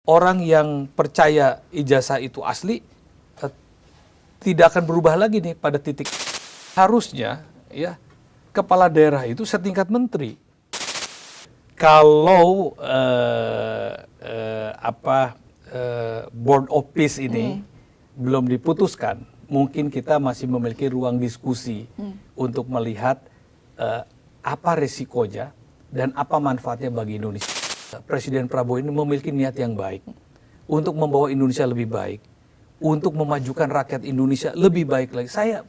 orang yang percaya ijazah itu asli tidak akan berubah lagi nih pada titik. Harusnya ya kepala daerah itu setingkat menteri. Kalau board of peace ini belum diputuskan, mungkin kita masih memiliki ruang diskusi untuk melihat apa resikonya dan apa manfaatnya bagi Indonesia. Presiden Prabowo ini memiliki niat yang baik untuk membawa Indonesia lebih baik, untuk memajukan rakyat Indonesia lebih baik lagi. Saya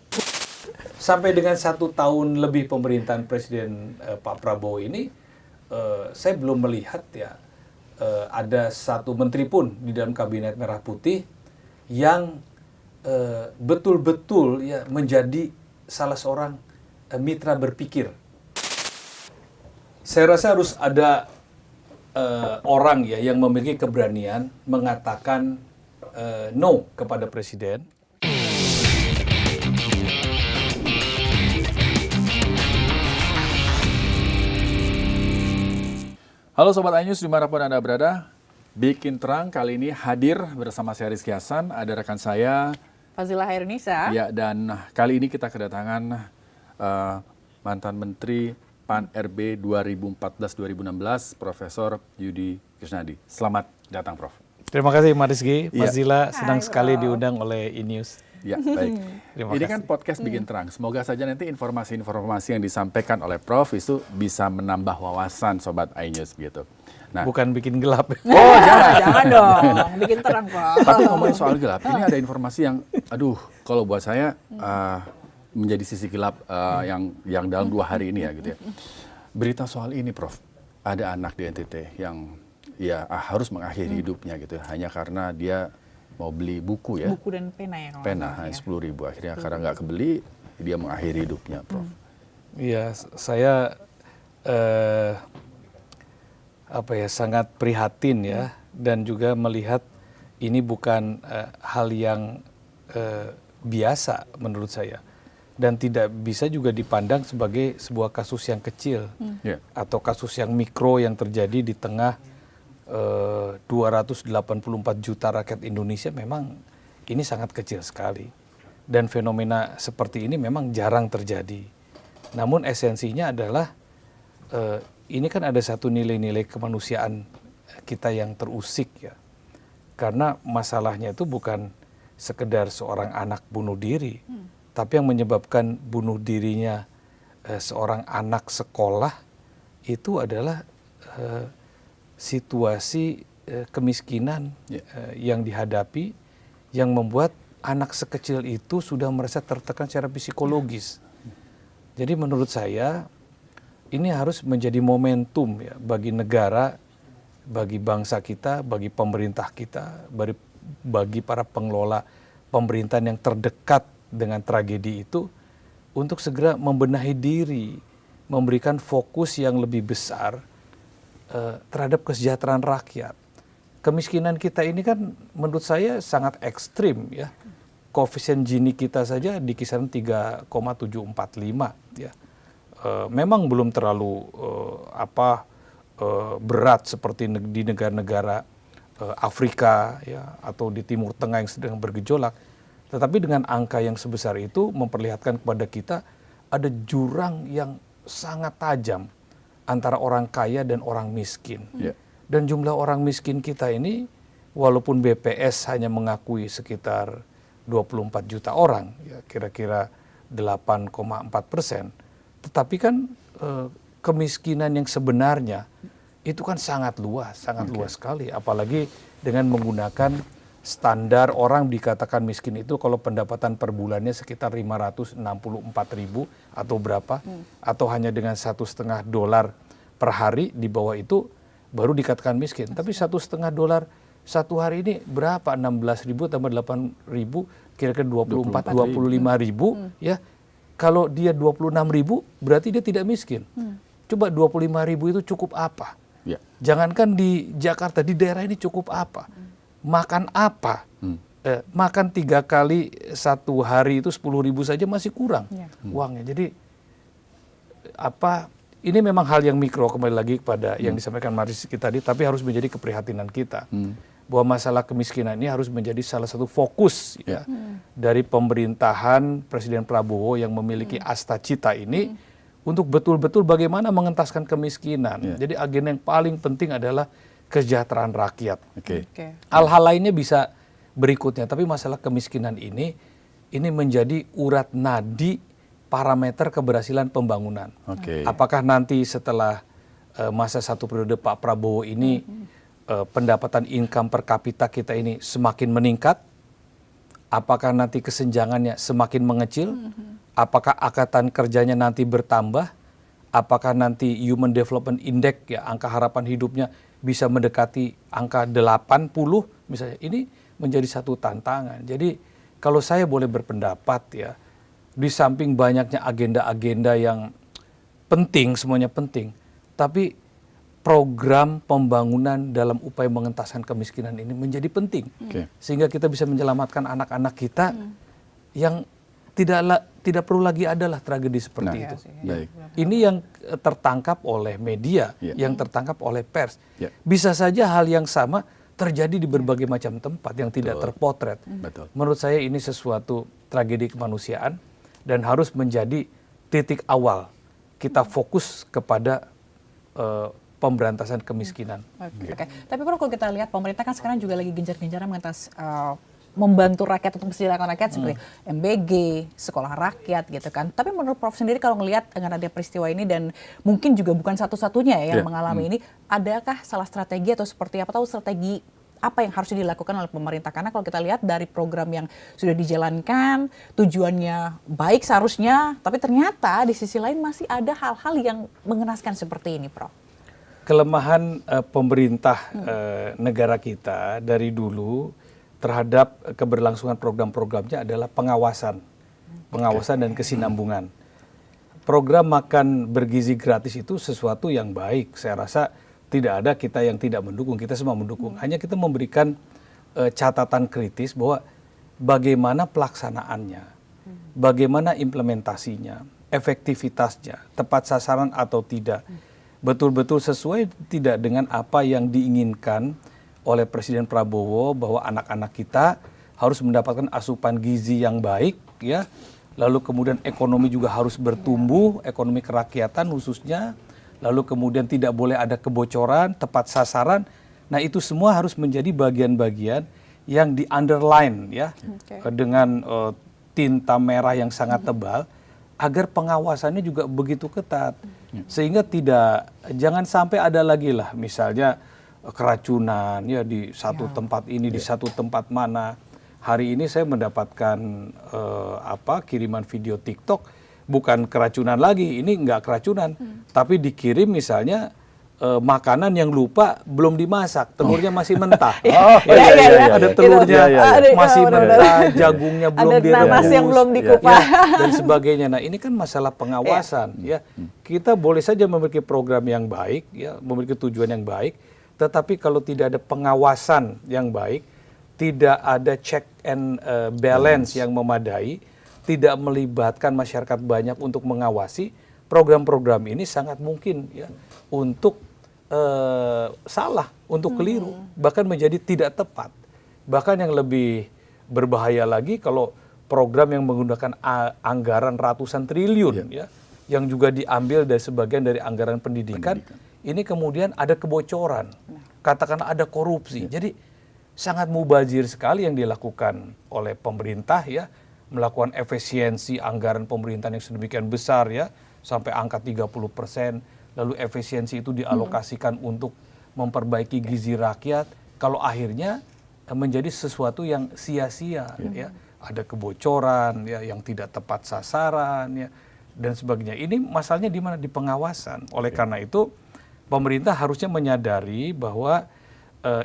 sampai dengan 1 tahun lebih pemerintahan Presiden Pak Prabowo ini, saya belum melihat ya ada satu menteri pun di dalam kabinet Merah Putih yang betul-betul ya menjadi salah seorang mitra berpikir. Saya rasa harus ada orang ya yang memiliki keberanian mengatakan no kepada presiden. Halo Sobat iNews dimanapun Anda berada, Bikin Terang kali ini hadir bersama saya Rizky Hasan, ada rekan saya Fazila Hairunisa. Ya, dan kali ini kita kedatangan mantan Menteri PAN RB 2014-2016, Profesor Yudi Krisnadi. Selamat datang, Prof. Terima kasih Mas Rizky, Mas Zila, senang Hai, sekali Prof. diundang oleh iNews. Ya, baik. Terima Ini kasih. kan podcast Bikin Terang. Semoga saja nanti informasi-informasi yang disampaikan oleh Prof itu bisa menambah wawasan Sobat iNews begitu. Nah, Bukan bikin gelap. oh jangan. Jangan dong, bikin terang Prof. Tapi ngomongin soal gelap, ini ada informasi yang, aduh, kalau buat saya menjadi sisi gelap yang dalam 2 hari ini ya gitu ya. Berita soal ini, Prof, ada anak di NTT yang ya harus mengakhiri hidupnya gitu ya, hanya karena dia mau beli buku ya. Buku dan pena ya kalau Pena, nggak salah, ya. 10.000 akhirnya karena nggak kebeli, dia mengakhiri hidupnya, Prof. Iya, saya sangat prihatin ya, dan juga melihat ini bukan hal yang biasa menurut saya, dan tidak bisa juga dipandang sebagai sebuah kasus yang kecil atau kasus yang mikro yang terjadi di tengah 284 juta rakyat Indonesia. Memang ini sangat kecil sekali, dan fenomena seperti ini memang jarang terjadi. Namun esensinya adalah ini kan ada satu nilai-nilai kemanusiaan kita yang terusik ya. Karena masalahnya itu bukan sekedar seorang anak bunuh diri, tapi yang menyebabkan bunuh dirinya seorang anak sekolah itu adalah situasi kemiskinan yang dihadapi, yang membuat anak sekecil itu sudah merasa tertekan secara psikologis. Jadi menurut saya ini harus menjadi momentum ya bagi negara, bagi bangsa kita, bagi pemerintah kita, bagi para pengelola pemerintahan yang terdekat dengan tragedi itu untuk segera membenahi diri, memberikan fokus yang lebih besar terhadap kesejahteraan rakyat. Kemiskinan kita ini kan menurut saya sangat ekstrim ya. Koefisien Gini kita saja di kisaran 3,745 ya. Memang belum terlalu berat seperti di negara-negara Afrika ya, atau di Timur Tengah yang sedang bergejolak. Tetapi dengan angka yang sebesar itu memperlihatkan kepada kita ada jurang yang sangat tajam antara orang kaya dan orang miskin. Dan jumlah orang miskin kita ini, walaupun BPS hanya mengakui sekitar 24 juta orang, ya kira-kira 8,4%, tetapi kan kemiskinan yang sebenarnya itu kan sangat luas sekali. Apalagi dengan menggunakan standar orang dikatakan miskin itu kalau pendapatan per bulannya sekitar 564.000 atau berapa, atau hanya dengan $1,5 per hari, di bawah itu baru dikatakan miskin. Tapi $1,5 satu hari ini berapa? 16.000 tambah 8.000, kira-kira 25.000 ya. Kalau dia 26.000 berarti dia tidak miskin. Coba 25.000 itu cukup apa? Jangankan di Jakarta, di daerah ini cukup apa? Makan apa? Makan 3 kali satu hari itu 10.000 saja masih kurang uangnya. Jadi ini memang hal yang mikro, kembali lagi kepada yang disampaikan Mas Rizky tadi, tapi harus menjadi keprihatinan kita. bahwa masalah kemiskinan ini harus menjadi salah satu fokus ya, dari pemerintahan Presiden Prabowo yang memiliki asta cita ini untuk betul-betul bagaimana mengentaskan kemiskinan. Jadi agenda yang paling penting adalah kesejahteraan rakyat. Oke. Hal-hal lainnya bisa berikutnya, tapi masalah kemiskinan ini menjadi urat nadi parameter keberhasilan pembangunan. Oke. Apakah nanti setelah masa satu periode Pak Prabowo ini pendapatan income per kapita kita ini semakin meningkat? Apakah nanti kesenjangannya semakin mengecil? Apakah angkatan kerjanya nanti bertambah? Apakah nanti Human Development Index ya angka harapan hidupnya bisa mendekati angka 80 misalnya? Ini menjadi satu tantangan. Jadi kalau saya boleh berpendapat ya, di samping banyaknya agenda-agenda yang penting, semuanya penting, tapi program pembangunan dalam upaya mengentaskan kemiskinan ini menjadi penting. Sehingga kita bisa menyelamatkan anak-anak kita yang tidak perlu lagi adalah tragedi seperti itu. Baik. Ini yang tertangkap oleh media, yang tertangkap oleh pers. Bisa saja hal yang sama terjadi di berbagai macam tempat yang tidak terpotret. Betul. Menurut saya ini sesuatu tragedi kemanusiaan dan harus menjadi titik awal kita fokus kepada pemberantasan kemiskinan. Oke. Tapi Prof, kalau kita lihat pemerintah kan sekarang juga lagi gencar-gencarnya membantu rakyat untuk mensejahterakan rakyat seperti MBG, sekolah rakyat gitu kan. Tapi menurut Prof sendiri kalau ngelihat dengan ada peristiwa ini dan mungkin juga bukan satu-satunya ya yang mengalami ini, adakah salah strategi atau seperti apa, tahu strategi apa yang harus dilakukan oleh pemerintah? Karena kalau kita lihat dari program yang sudah dijalankan, tujuannya baik seharusnya, tapi ternyata di sisi lain masih ada hal-hal yang mengenaskan seperti ini, Prof. Kelemahan pemerintah negara kita dari dulu terhadap keberlangsungan program-programnya adalah pengawasan dan kesinambungan. Program makan bergizi gratis itu sesuatu yang baik. Saya rasa tidak ada kita yang tidak mendukung, kita semua mendukung. Hanya kita memberikan catatan kritis bahwa bagaimana pelaksanaannya, bagaimana implementasinya, efektivitasnya, tepat sasaran atau tidak, betul-betul sesuai tidak dengan apa yang diinginkan oleh Presiden Prabowo bahwa anak-anak kita harus mendapatkan asupan gizi yang baik, ya. Lalu kemudian ekonomi juga harus bertumbuh, ekonomi kerakyatan khususnya. Lalu kemudian tidak boleh ada kebocoran, tepat sasaran. Nah itu semua harus menjadi bagian-bagian yang di underline ya dengan tinta merah yang sangat tebal agar pengawasannya juga begitu ketat sehingga jangan sampai ada lagi lah misalnya keracunan ya di satu tempat ini di satu tempat mana. Hari ini saya mendapatkan kiriman video TikTok bukan keracunan lagi, ini nggak keracunan, tapi dikirim misalnya makanan yang lupa belum dimasak, telurnya masih mentah. Ada telurnya masih mentah, jagungnya belum direbus, nasi yang belum dikupas dan sebagainya. Nah ini kan masalah pengawasan, ya. Kita boleh saja memiliki program yang baik, ya, memiliki tujuan yang baik, tetapi kalau tidak ada pengawasan yang baik, tidak ada check and balance yang memadai, tidak melibatkan masyarakat banyak untuk mengawasi, program-program ini sangat mungkin ya untuk salah, untuk keliru, bahkan menjadi tidak tepat. Bahkan yang lebih berbahaya lagi kalau program yang menggunakan anggaran ratusan triliun ya, yang juga diambil dari sebagian dari anggaran pendidikan. Ini kemudian ada kebocoran, katakanlah ada korupsi. Jadi sangat mubazir sekali yang dilakukan oleh pemerintah ya, melakukan efisiensi anggaran pemerintahan yang sedemikian besar ya, sampai angka 30%, lalu efisiensi itu dialokasikan untuk memperbaiki gizi rakyat, kalau akhirnya menjadi sesuatu yang sia-sia ya, ada kebocoran ya, yang tidak tepat sasaran ya, dan sebagainya. Ini masalahnya di mana? Di pengawasan. Oleh karena itu pemerintah harusnya menyadari bahwa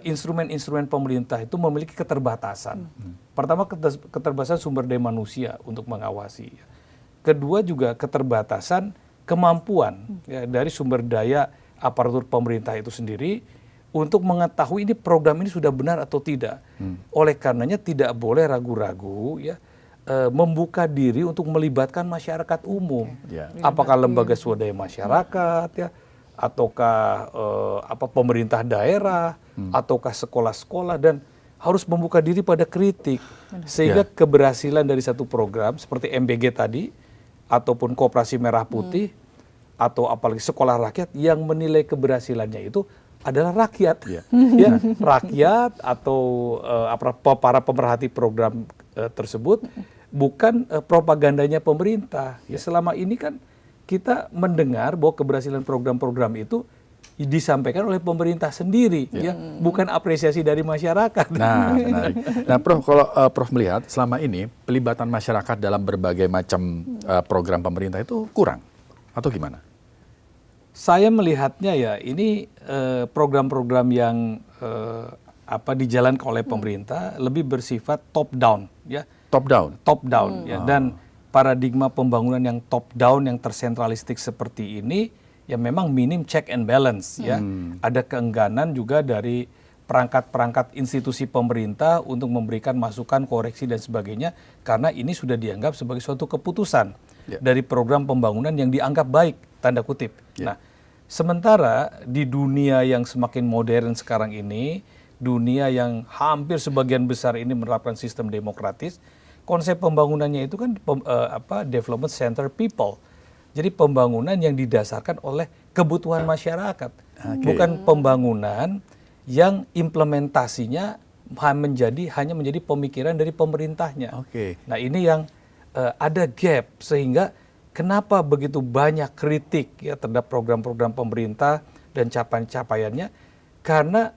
instrumen-instrumen pemerintah itu memiliki keterbatasan. Pertama, keterbatasan sumber daya manusia untuk mengawasi. Kedua juga keterbatasan kemampuan ya, dari sumber daya aparatur pemerintah itu sendiri untuk mengetahui ini program ini sudah benar atau tidak. Oleh karenanya tidak boleh ragu-ragu ya membuka diri untuk melibatkan masyarakat umum. Apakah lembaga swadaya masyarakat ya, ataukah pemerintah daerah, ataukah sekolah-sekolah, dan harus membuka diri pada kritik. Sehingga keberhasilan dari satu program seperti MBG tadi, ataupun Koperasi Merah Putih, atau apalagi sekolah rakyat, yang menilai keberhasilannya itu adalah rakyat. Ya, rakyat atau para pemerhati program tersebut, bukan propagandanya pemerintah. Ya, selama ini kan kita mendengar bahwa keberhasilan program-program itu disampaikan oleh pemerintah sendiri, ya, bukan apresiasi dari masyarakat. Nah, menarik. Nah, Prof, kalau Prof melihat selama ini pelibatan masyarakat dalam berbagai macam program pemerintah itu kurang atau gimana? Saya melihatnya ya, ini program-program yang dijalankan oleh pemerintah lebih bersifat top down, ya. Top down. Ya, dan paradigma pembangunan yang top down, yang tersentralistik seperti ini, ya memang minim check and balance, ya. Ada keengganan juga dari perangkat-perangkat institusi pemerintah untuk memberikan masukan, koreksi dan sebagainya, karena ini sudah dianggap sebagai suatu keputusan dari program pembangunan yang dianggap baik, tanda kutip. Nah, sementara di dunia yang semakin modern sekarang ini, dunia yang hampir sebagian besar ini menerapkan sistem demokratis, konsep pembangunannya itu kan development center people. Jadi pembangunan yang didasarkan oleh kebutuhan masyarakat, bukan pembangunan yang implementasinya hanya menjadi pemikiran dari pemerintahnya. Nah, ini yang ada gap, sehingga kenapa begitu banyak kritik ya terhadap program-program pemerintah dan capaian-capaiannya, karena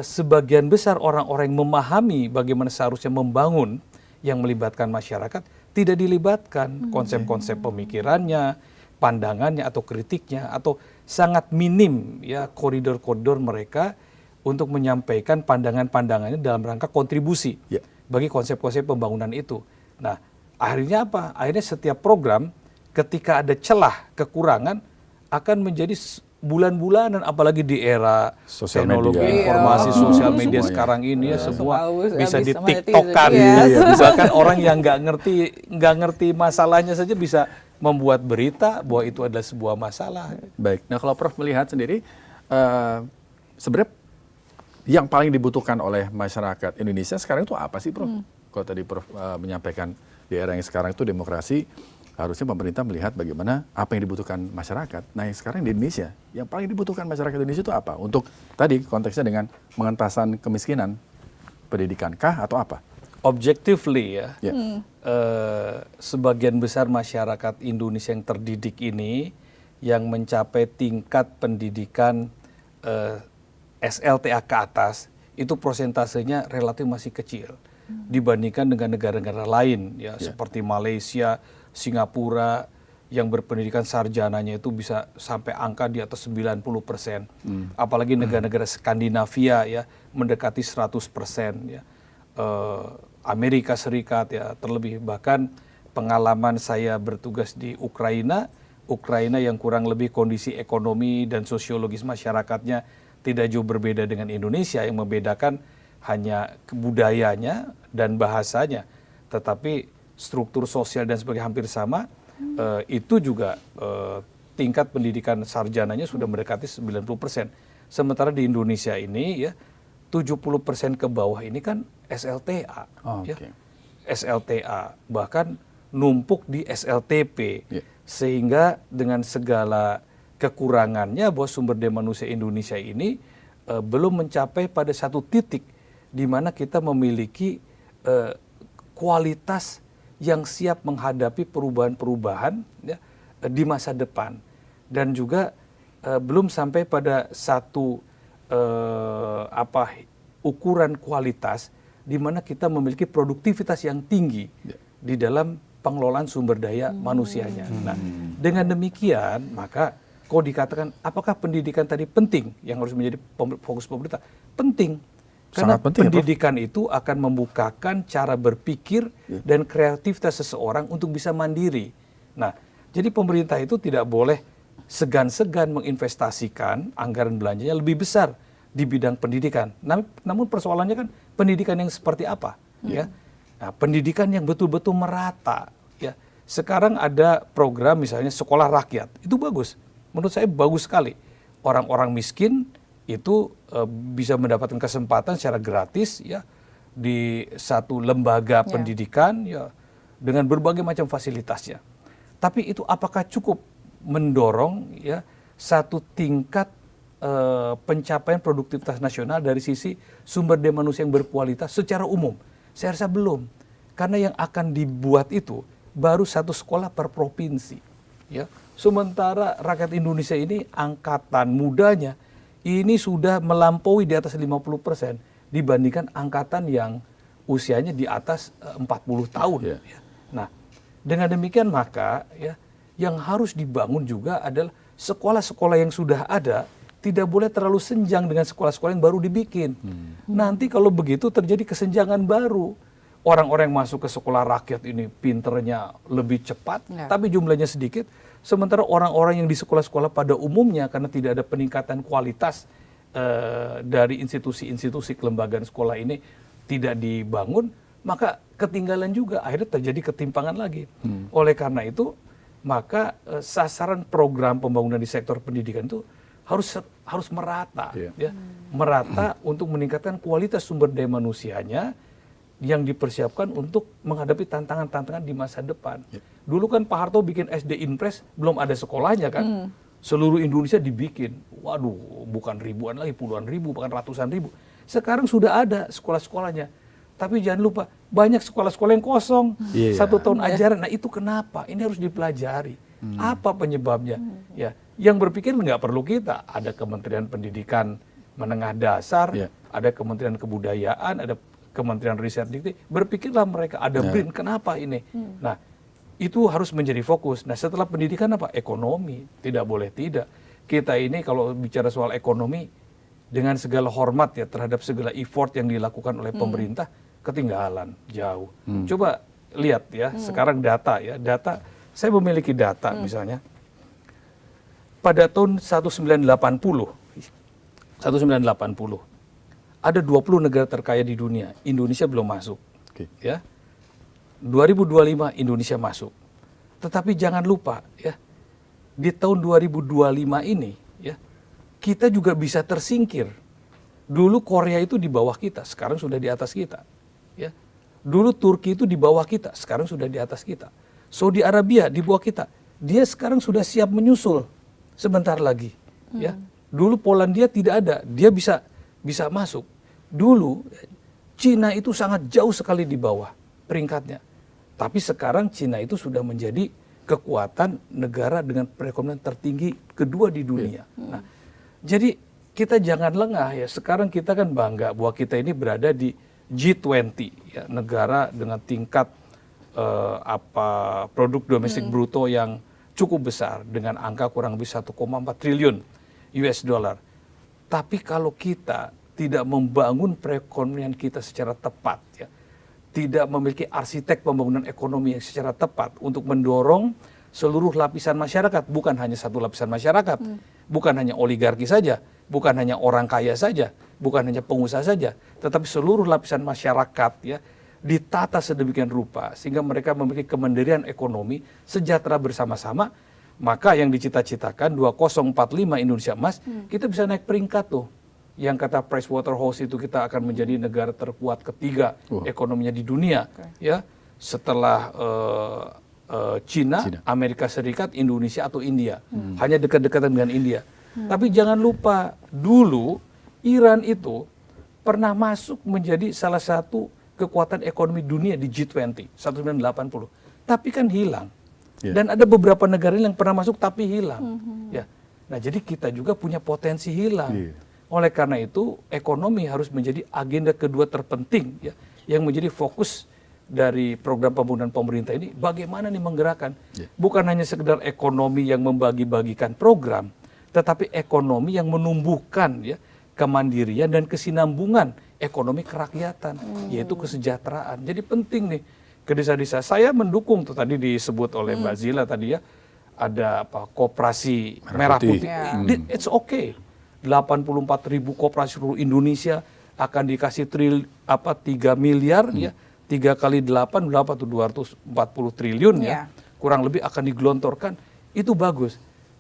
sebagian besar orang-orang yang memahami bagaimana seharusnya membangun yang melibatkan masyarakat tidak dilibatkan. Konsep-konsep pemikirannya, pandangannya atau kritiknya, atau sangat minim ya koridor-koridor mereka untuk menyampaikan pandangan-pandangannya dalam rangka kontribusi bagi konsep-konsep pembangunan itu. Nah, akhirnya apa? Akhirnya setiap program ketika ada celah, kekurangan, akan menjadi bulan-bulanan, apalagi di era teknologi informasi, sosial media sekarang ini, ya semua bisa di TikTok-kan. Bahkan orang yang nggak ngerti masalahnya saja bisa membuat berita bahwa itu adalah sebuah masalah. Baik. Nah, kalau Prof melihat sendiri, sebenarnya yang paling dibutuhkan oleh masyarakat Indonesia sekarang itu apa sih, Prof? Kalau tadi Prof menyampaikan di era yang sekarang itu demokrasi, harusnya pemerintah melihat bagaimana apa yang dibutuhkan masyarakat. Nah, yang sekarang di Indonesia, yang paling dibutuhkan masyarakat Indonesia itu apa? Untuk tadi konteksnya dengan pengentasan kemiskinan, pendidikan kah atau apa? Objectively ya, sebagian besar masyarakat Indonesia yang terdidik ini, yang mencapai tingkat pendidikan SLTA ke atas, itu prosentasenya relatif masih kecil dibandingkan dengan negara-negara lain ya, seperti Malaysia, Singapura, yang berpendidikan sarjananya itu bisa sampai angka di atas 90%. Apalagi negara-negara Skandinavia ya mendekati 100% ya. Amerika Serikat ya terlebih, bahkan pengalaman saya bertugas di Ukraina yang kurang lebih kondisi ekonomi dan sosiologis masyarakatnya tidak jauh berbeda dengan Indonesia, yang membedakan hanya budayanya dan bahasanya, tetapi struktur sosial dan sebagainya hampir sama. Itu juga tingkat pendidikan sarjananya sudah mendekati 90%. Sementara di Indonesia ini ya 70% ke bawah ini kan SLTA, ya. SLTA, bahkan numpuk di SLTP, sehingga dengan segala kekurangannya bahwa sumber daya manusia Indonesia ini belum mencapai pada satu titik di mana kita memiliki kualitas yang siap menghadapi perubahan-perubahan ya, di masa depan, dan juga belum sampai pada satu ukuran kualitas di mana kita memiliki produktivitas yang tinggi di dalam pengelolaan sumber daya manusianya. Nah, dengan demikian maka kalau dikatakan apakah pendidikan tadi penting yang harus menjadi fokus pemerintah? Penting. Karena pendidikan itu akan membukakan cara berpikir dan kreativitas seseorang untuk bisa mandiri. Nah, jadi pemerintah itu tidak boleh segan-segan menginvestasikan anggaran belanjanya lebih besar di bidang pendidikan. Namun persoalannya kan pendidikan yang seperti apa? Ya, nah, pendidikan yang betul-betul merata. Ya, sekarang ada program misalnya sekolah rakyat, itu bagus. Menurut saya bagus sekali. Orang-orang miskin itu bisa mendapatkan kesempatan secara gratis ya di satu lembaga pendidikan ya dengan berbagai macam fasilitasnya. Tapi itu apakah cukup mendorong ya satu tingkat pencapaian produktivitas nasional dari sisi sumber daya manusia yang berkualitas secara umum? Saya rasa belum. Karena yang akan dibuat itu baru satu sekolah per provinsi. Ya. Sementara rakyat Indonesia ini angkatan mudanya ini sudah melampaui di atas 50% dibandingkan angkatan yang usianya di atas 40 tahun. Yeah. Ya. Nah, dengan demikian maka ya yang harus dibangun juga adalah sekolah-sekolah yang sudah ada tidak boleh terlalu senjang dengan sekolah-sekolah yang baru dibikin. Nanti kalau begitu terjadi kesenjangan baru. Orang-orang yang masuk ke sekolah rakyat ini pinternya lebih cepat, tapi jumlahnya sedikit. Sementara orang-orang yang di sekolah-sekolah pada umumnya karena tidak ada peningkatan kualitas dari institusi-institusi kelembagaan sekolah ini tidak dibangun, maka ketinggalan juga, akhirnya terjadi ketimpangan lagi. Oleh karena itu, maka sasaran program pembangunan di sektor pendidikan itu harus merata, ya, merata untuk meningkatkan kualitas sumber daya manusianya yang dipersiapkan untuk menghadapi tantangan-tantangan di masa depan. Dulu kan Pak Harto bikin SD Inpres, belum ada sekolahnya kan. Seluruh Indonesia dibikin. Waduh, bukan ribuan lagi, puluhan ribu, bahkan ratusan ribu. Sekarang sudah ada sekolah-sekolahnya. Tapi jangan lupa, banyak sekolah-sekolah yang kosong. 1 tahun ajaran. Nah itu kenapa? Ini harus dipelajari. Apa penyebabnya? Ya, yang berpikir nggak perlu kita. Ada Kementerian Pendidikan Menengah Dasar, ada Kementerian Kebudayaan, ada Kementerian Riset Dikti, berpikirlah mereka ada BRIN, kenapa ini? Nah, itu harus menjadi fokus. Nah, setelah pendidikan apa? Ekonomi, tidak boleh tidak. Kita ini kalau bicara soal ekonomi, dengan segala hormat ya terhadap segala effort yang dilakukan oleh pemerintah, ketinggalan jauh. Coba lihat ya, sekarang data ya, data, saya memiliki data misalnya, pada tahun 1980, ada 20 negara terkaya di dunia, Indonesia belum masuk. Ya. 2025 Indonesia masuk. Tetapi jangan lupa ya, di tahun 2025 ini ya, kita juga bisa tersingkir. Dulu Korea itu di bawah kita, sekarang sudah di atas kita. Ya. Dulu Turki itu di bawah kita, sekarang sudah di atas kita. Saudi Arabia di bawah kita, dia sekarang sudah siap menyusul sebentar lagi. Ya. Dulu Polandia tidak ada, dia bisa masuk. Dulu Cina itu sangat jauh sekali di bawah peringkatnya. Tapi sekarang Cina itu sudah menjadi kekuatan negara dengan perekonomian tertinggi kedua di dunia. Nah, jadi kita jangan lengah ya. Sekarang kita kan bangga bahwa kita ini berada di G20 ya, negara dengan tingkat produk domestik bruto yang cukup besar dengan angka kurang lebih 1,4 triliun US dollar. Tapi kalau kita tidak membangun perekonomian kita secara tepat, ya, tidak memiliki arsitek pembangunan ekonomi yang secara tepat untuk mendorong seluruh lapisan masyarakat, bukan hanya satu lapisan masyarakat, bukan hanya oligarki saja, bukan hanya orang kaya saja, bukan hanya pengusaha saja, tetapi seluruh lapisan masyarakat ya ditata sedemikian rupa sehingga mereka memiliki kemandirian ekonomi, sejahtera bersama-sama. Maka yang dicita-citakan 2045 Indonesia emas, kita bisa naik peringkat tuh. Yang kata Pricewaterhouse itu kita akan menjadi negara terkuat ketiga ekonominya di dunia, ya, setelah Cina, Amerika Serikat, Indonesia atau India. Hanya dekat-dekatan dengan India. Tapi jangan lupa dulu Iran itu pernah masuk menjadi salah satu kekuatan ekonomi dunia di G20 1980. Tapi kan hilang. Dan ada beberapa negara yang pernah masuk tapi hilang. Ya. Nah, jadi kita juga punya potensi hilang. Oleh karena itu, ekonomi harus menjadi agenda kedua terpenting ya, yang menjadi fokus dari program pembangunan pemerintah ini. Bagaimana nih menggerakkan? Bukan hanya sekedar ekonomi yang membagi-bagikan program, tetapi ekonomi yang menumbuhkan ya kemandirian dan kesinambungan ekonomi kerakyatan, yaitu kesejahteraan. Jadi penting nih ke desa-desa. Saya mendukung tuh tadi disebut oleh Mbak Zila tadi ya, ada apa koperasi merah putih. It's okay. 84.000 koperasi seluruh Indonesia akan dikasih 3 miliar ya, 3 kali 8 berapa tuh 240 triliun ya, kurang lebih akan digelontorkan. Itu bagus.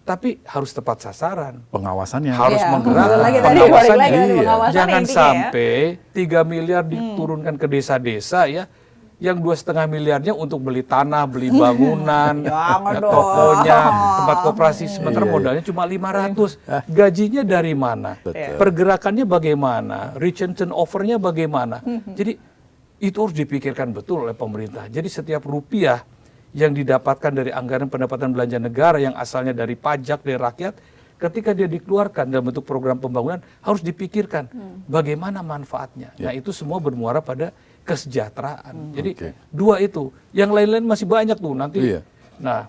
tapi harus tepat sasaran. Pengawasannya. Harus Iya, menggerakkan lagi tadi, pengawasannya. balik lagi tadi, Iya. pengawasannya Jangan intinya ya. sampai 3 miliar diturunkan ke desa-desa ya, yang 2,5 miliarnya untuk beli tanah, beli bangunan, Jangan dong. tokonya, tempat koperasi, sementara Iya, iya. modalnya cuma 500. Gajinya dari mana? Betul. Pergerakannya bagaimana? Retention offernya bagaimana? Jadi itu harus dipikirkan betul oleh pemerintah. Jadi setiap rupiah yang didapatkan dari anggaran pendapatan belanja negara yang asalnya dari pajak dari rakyat, ketika dia dikeluarkan dalam bentuk program pembangunan harus dipikirkan bagaimana manfaatnya. Nah itu semua bermuara pada kesejahteraan. Jadi Oke. dua itu, yang lain-lain masih banyak tuh nanti. Iya. Nah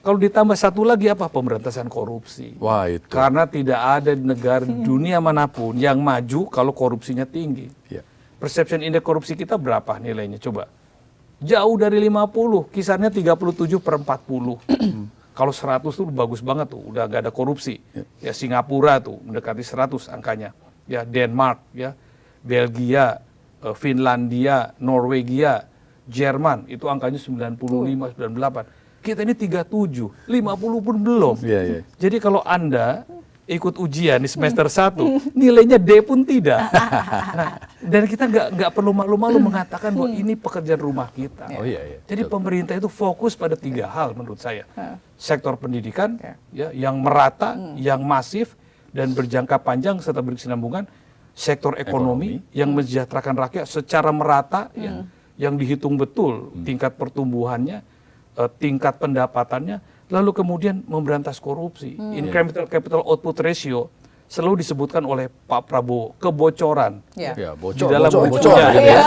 kalau ditambah satu lagi apa? Pemberantasan korupsi. Wah, itu. Karena tidak ada negara dunia manapun yang maju kalau korupsinya tinggi. Iya. Perception indeks korupsi kita berapa nilainya? Coba. Jauh dari 50, kisarnya 37/40. Kalau 100 tuh bagus banget tuh, udah gak ada korupsi. Ya Singapura tuh mendekati 100 angkanya. Ya Denmark, ya Belgia, Finlandia, Norwegia, Jerman itu angkanya 95, 98. Kita ini 37, 50 pun belum. Iya, iya. Jadi kalau Anda ikut ujian di semester 1, nilainya D pun tidak. Nah, dan kita nggak perlu malu-malu mengatakan bahwa ini pekerjaan rumah kita. Oh iya, iya. Jadi pemerintah itu fokus pada 3 hal menurut saya. Sektor pendidikan Ya. ya, yang merata, yang masif dan berjangka panjang serta berkesinambungan. Sektor ekonomi yang mensejahterakan rakyat secara merata, ya, yang dihitung betul tingkat pertumbuhannya, tingkat pendapatannya, lalu kemudian memberantas korupsi. Incremental capital output ratio selalu disebutkan oleh Pak Prabowo kebocoran. Ya. Ya, Di bocor, dalam bocor, bukunya, bocor, gitu ya.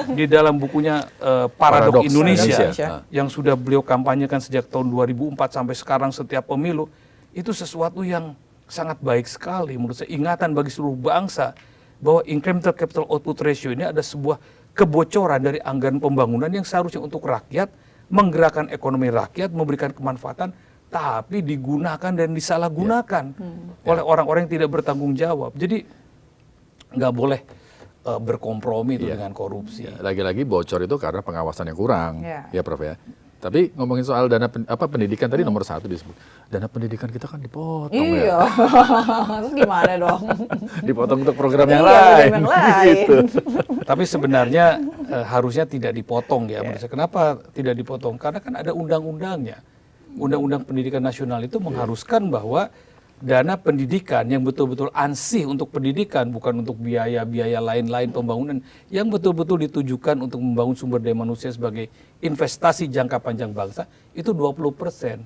di dalam bukunya Paradoks Paradoks Indonesia, Indonesia. yang sudah beliau kampanyekan sejak tahun 2004 sampai sekarang setiap pemilu, itu sesuatu yang sangat baik sekali menurut saya, ingatan bagi seluruh bangsa bahwa incremental capital output ratio ini ada sebuah kebocoran dari anggaran pembangunan yang seharusnya untuk rakyat, menggerakkan ekonomi rakyat, memberikan kemanfaatan, tapi digunakan dan disalahgunakan oleh orang-orang yang tidak bertanggung jawab. Jadi nggak boleh berkompromi itu dengan korupsi. Ya, lagi-lagi bocor itu karena pengawasan yang kurang, Ya. ya Prof ya. Tapi ngomongin soal dana pendidikan tadi nomor 1 disebut. Dana pendidikan kita kan dipotong Iya. ya. Terus gimana dong? Dipotong untuk program yang Iya, lain. program yang lain. Gitu. Tapi sebenarnya harusnya tidak dipotong ya. Menurut saya. Kenapa tidak dipotong? Karena kan ada undang-undangnya. Undang-undang Pendidikan Nasional itu mengharuskan bahwa dana pendidikan yang betul-betul ansih untuk pendidikan, bukan untuk biaya-biaya lain-lain pembangunan, yang betul-betul ditujukan untuk membangun sumber daya manusia sebagai investasi jangka panjang bangsa, itu 20%.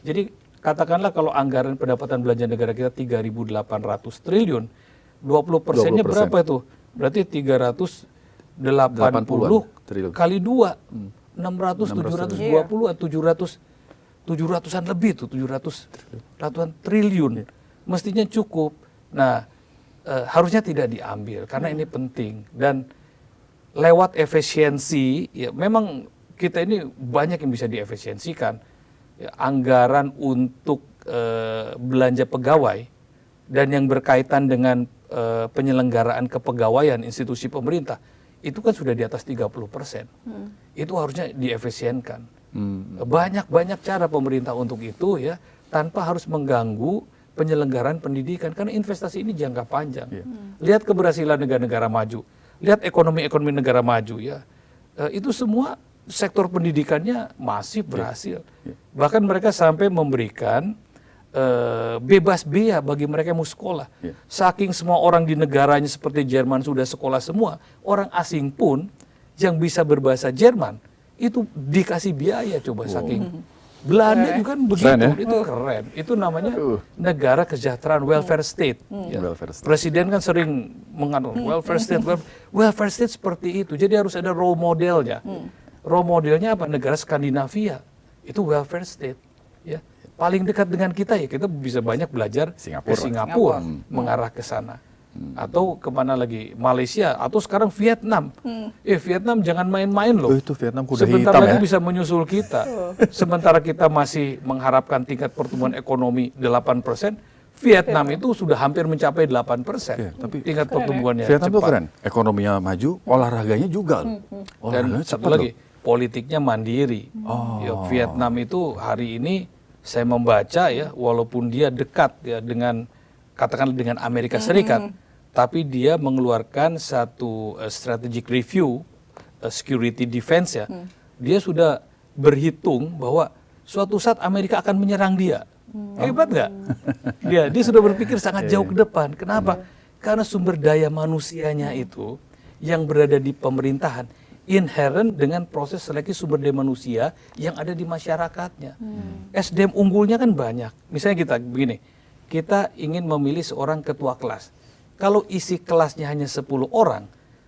Jadi katakanlah kalau anggaran pendapatan belanja negara kita 3.800 triliun, 20%-nya 20%. berapa itu? Berarti 380 triliun. kali 2, 600, 720, 700-an lebih tuh, 700-an triliun. Mestinya cukup. Nah, harusnya tidak diambil karena ini penting. Dan lewat efisiensi, ya memang kita ini banyak yang bisa diefisiensikan. Ya, anggaran untuk belanja pegawai dan yang berkaitan dengan penyelenggaraan kepegawaian institusi pemerintah, itu kan sudah di atas 30%. Itu harusnya diefisienkan. Banyak cara pemerintah untuk itu ya, tanpa harus mengganggu penyelenggaraan pendidikan karena investasi ini jangka panjang. Lihat keberhasilan negara-negara maju, lihat ekonomi negara maju ya, itu semua sektor pendidikannya masih berhasil. Bahkan mereka sampai memberikan bebas biaya bagi mereka yang mau sekolah. Saking semua orang di negaranya seperti Jerman sudah sekolah semua, orang asing pun yang bisa berbahasa Jerman itu dikasih biaya, coba saking. Belanda juga kan begitu, Keren, ya? itu keren. Itu namanya negara kesejahteraan, welfare state. Ya. Welfare state. Presiden kan sering mengatakan welfare state, welfare state seperti itu. Jadi harus ada role modelnya. Role modelnya apa? Negara Skandinavia itu welfare state. Ya, paling dekat dengan kita ya kita bisa banyak belajar ke Singapura mengarah ke sana. Atau kemana lagi, Malaysia atau sekarang Vietnam. Vietnam jangan main-main loh. Itu Vietnam kuda Sebentar hitam lagi ya. bisa menyusul kita. Sementara kita masih mengharapkan tingkat pertumbuhan ekonomi 8%, Vietnam itu sudah hampir mencapai 8%. Ya, tapi tingkat pertumbuhannya Vietnam itu cepat. keren. Ekonominya maju, olahraganya juga. Dan Olahraganya satu cepat lagi, loh. politiknya mandiri. Ya, Vietnam itu hari ini saya membaca ya, walaupun dia dekat ya dengan katakanlah dengan Amerika Serikat, tapi dia mengeluarkan satu strategic review security defense ya. Dia sudah berhitung bahwa suatu saat Amerika akan menyerang dia. Hebat nggak? Dia sudah berpikir sangat jauh ke depan. Kenapa? Karena sumber daya manusianya itu yang berada di pemerintahan inherent dengan proses seleksi sumber daya manusia yang ada di masyarakatnya. SDM unggulnya kan banyak. Misalnya kita begini, kita ingin memilih seorang ketua kelas. Kalau isi kelasnya hanya 10 orang,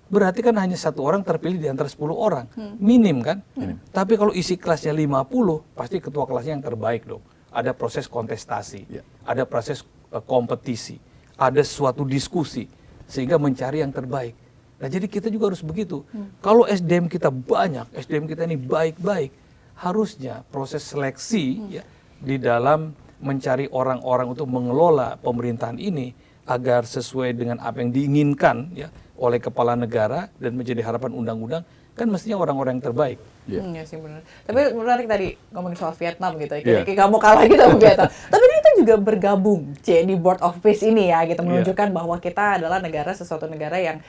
berarti kan hanya 1 orang terpilih di antara 10 orang. Minim kan? Tapi kalau isi kelasnya 50, pasti ketua kelasnya yang terbaik dong. Ada proses kontestasi, ada proses kompetisi, ada suatu diskusi, sehingga mencari yang terbaik. Nah jadi kita juga harus begitu. Kalau SDM kita banyak, SDM kita ini baik-baik, harusnya proses seleksi ya, di dalam mencari orang-orang untuk mengelola pemerintahan ini agar sesuai dengan apa yang diinginkan ya oleh kepala negara dan menjadi harapan undang-undang, kan mestinya orang-orang yang terbaik. Ya sih benar. Tapi menarik tadi ngomongin soal Vietnam gitu ya. Kayak kamu kalah gitu sama Vietnam. Tapi kita juga bergabung di Board of Peace ini ya, gitu menunjukkan bahwa kita adalah sesuatu negara yang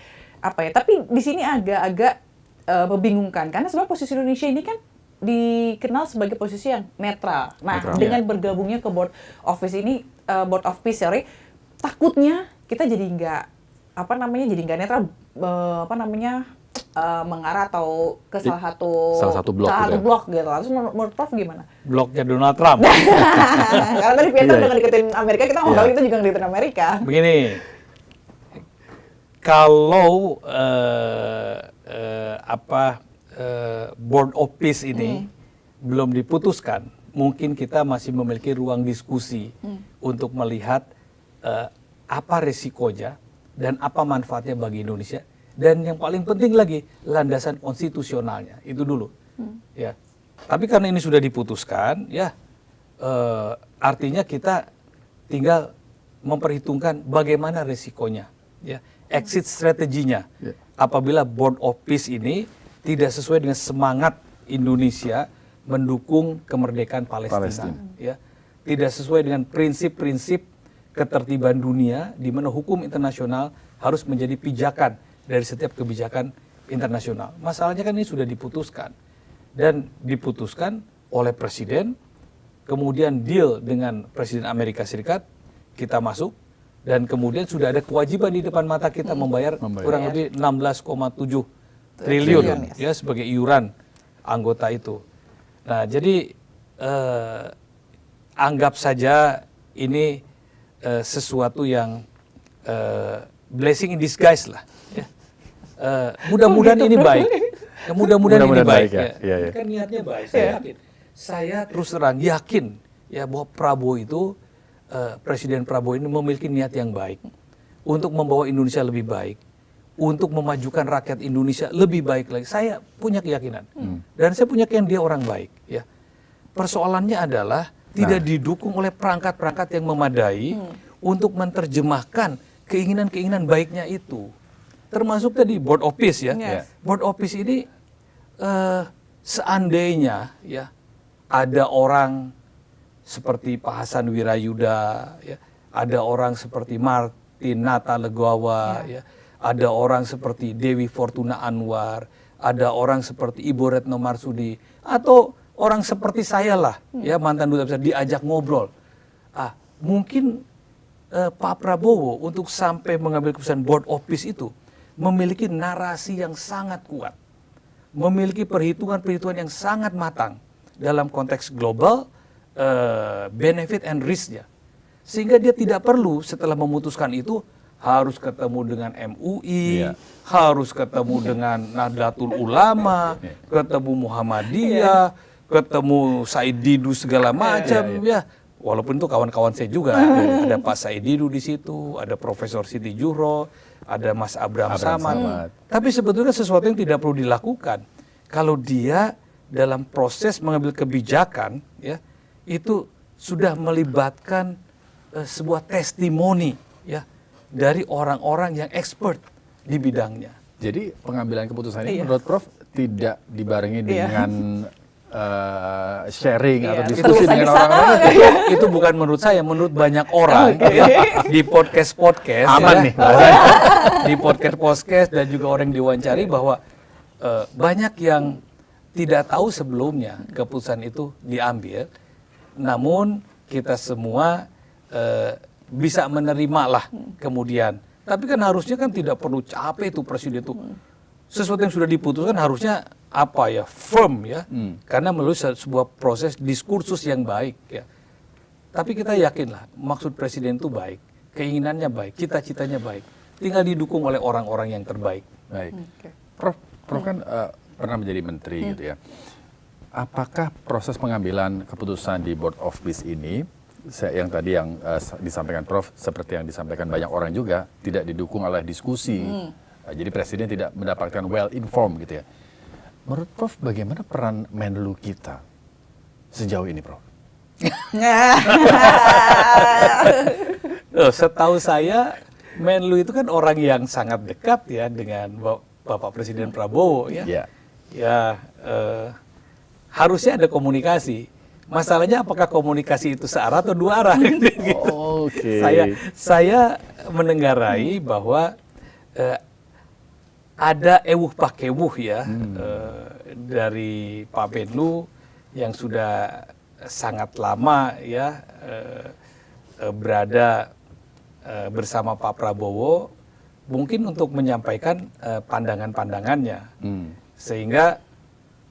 apa ya, tapi di sini agak-agak membingungkan karena sebenarnya posisi Indonesia ini kan dikenal sebagai posisi yang netral. Nah, dengan bergabungnya ke Board of Peace ini, takutnya kita jadi nggak netral, mengarah atau ke salah satu blok gitu. Terus menurut Prof gimana? Bloknya Donald Trump. Karena tadi Vietnam udah deketin Amerika, kita mau kita juga deketin Amerika. Begini, kalau Board of Peace ini belum diputuskan, mungkin kita masih memiliki ruang diskusi untuk melihat apa resikonya dan apa manfaatnya bagi Indonesia, dan yang paling penting lagi landasan konstitusionalnya itu dulu. Ya, tapi karena ini sudah diputuskan, ya artinya kita tinggal memperhitungkan bagaimana resikonya, ya, exit strateginya. Apabila Board of Peace ini tidak sesuai dengan semangat Indonesia mendukung kemerdekaan Palestina. Ya, tidak sesuai dengan prinsip-prinsip ketertiban dunia di mana hukum internasional harus menjadi pijakan dari setiap kebijakan internasional. Masalahnya kan ini sudah diputuskan dan diputuskan oleh presiden, kemudian deal dengan Presiden Amerika Serikat, kita masuk, dan kemudian sudah ada kewajiban di depan mata kita membayar kurang lebih 16,7 triliun ya sebagai iuran anggota itu. Nah, jadi anggap saja ini sesuatu yang blessing in disguise lah. Ya. Mudah-mudahan ini baik. Mudah-mudahan ini baik. Ya. Kan niatnya baik. Saya yakin. Saya terus terang yakin ya bahwa Prabowo itu Presiden Prabowo ini memiliki niat yang baik untuk membawa Indonesia lebih baik, untuk memajukan rakyat Indonesia lebih baik lagi. Saya punya keyakinan dan saya punya keyakinan dia orang baik. Ya, persoalannya adalah tidak didukung oleh perangkat-perangkat yang memadai untuk menerjemahkan keinginan-keinginan baiknya itu. Termasuk tadi Board of Peace ya. Board of Peace ini seandainya ya ada orang seperti Pak Hasan Wirayuda, ya, ada orang seperti Martin Nata Legawa, ya, ada orang seperti Dewi Fortuna Anwar, ada orang seperti Ibu Retno Marsudi, atau orang seperti saya lah, ya, mantan duta besar, diajak ngobrol. Mungkin Pak Prabowo untuk sampai mengambil keputusan Board of Peace itu memiliki narasi yang sangat kuat, memiliki perhitungan-perhitungan yang sangat matang dalam konteks global, benefit and risk-nya, sehingga dia tidak perlu setelah memutuskan itu harus ketemu dengan MUI, harus ketemu dengan Nahdlatul Ulama, ketemu Muhammadiyah, ketemu Said Didu segala macam, ya. Walaupun itu kawan-kawan saya juga, ada Pak Said Didu di situ, ada Profesor Siti Juhro, ada Mas Abraham Samad. Tapi sebetulnya sesuatu yang tidak perlu dilakukan kalau dia dalam proses mengambil kebijakan, ya, itu sudah melibatkan sebuah testimoni ya dari orang-orang yang expert di bidangnya. Jadi pengambilan keputusan ini menurut Prof tidak dibarengi dengan sharing atau Iya, diskusi tergesa-gesa. dengan orang-orang. Itu bukan menurut saya, menurut banyak orang ya, di podcast Aman ya, nih. di podcast dan juga orang diwawancari bahwa banyak yang tidak tahu sebelumnya keputusan itu diambil, namun kita semua bisa menerima lah kemudian. Tapi kan harusnya kan tidak perlu capek tuh presiden tuh. Sesuatu yang sudah diputuskan harusnya apa ya, firm ya, karena melalui sebuah proses diskursus yang baik ya. Tapi kita yakinlah maksud presiden itu baik, keinginannya baik, cita-citanya baik, tinggal didukung oleh orang-orang yang terbaik. Baik. Prof kan pernah menjadi menteri gitu ya. Apakah proses pengambilan keputusan di Board of Peace ini, yang tadi yang disampaikan Prof, seperti yang disampaikan banyak orang juga, tidak didukung oleh diskusi. Jadi presiden tidak mendapatkan well informed gitu ya. Menurut Prof, bagaimana peran Menlu kita sejauh ini, Prof? Setahu saya Menlu itu kan orang yang sangat dekat ya dengan Bapak Presiden Prabowo ya. Ya. Ya harusnya ada komunikasi. Masalahnya apakah komunikasi itu searah atau dua arah? Gitu. Oke. Saya menenggarai bahwa ada ewuh pakewuh ya dari Pak Menlu yang sudah sangat lama ya berada bersama Pak Prabowo, mungkin untuk menyampaikan pandangan-pandangannya, sehingga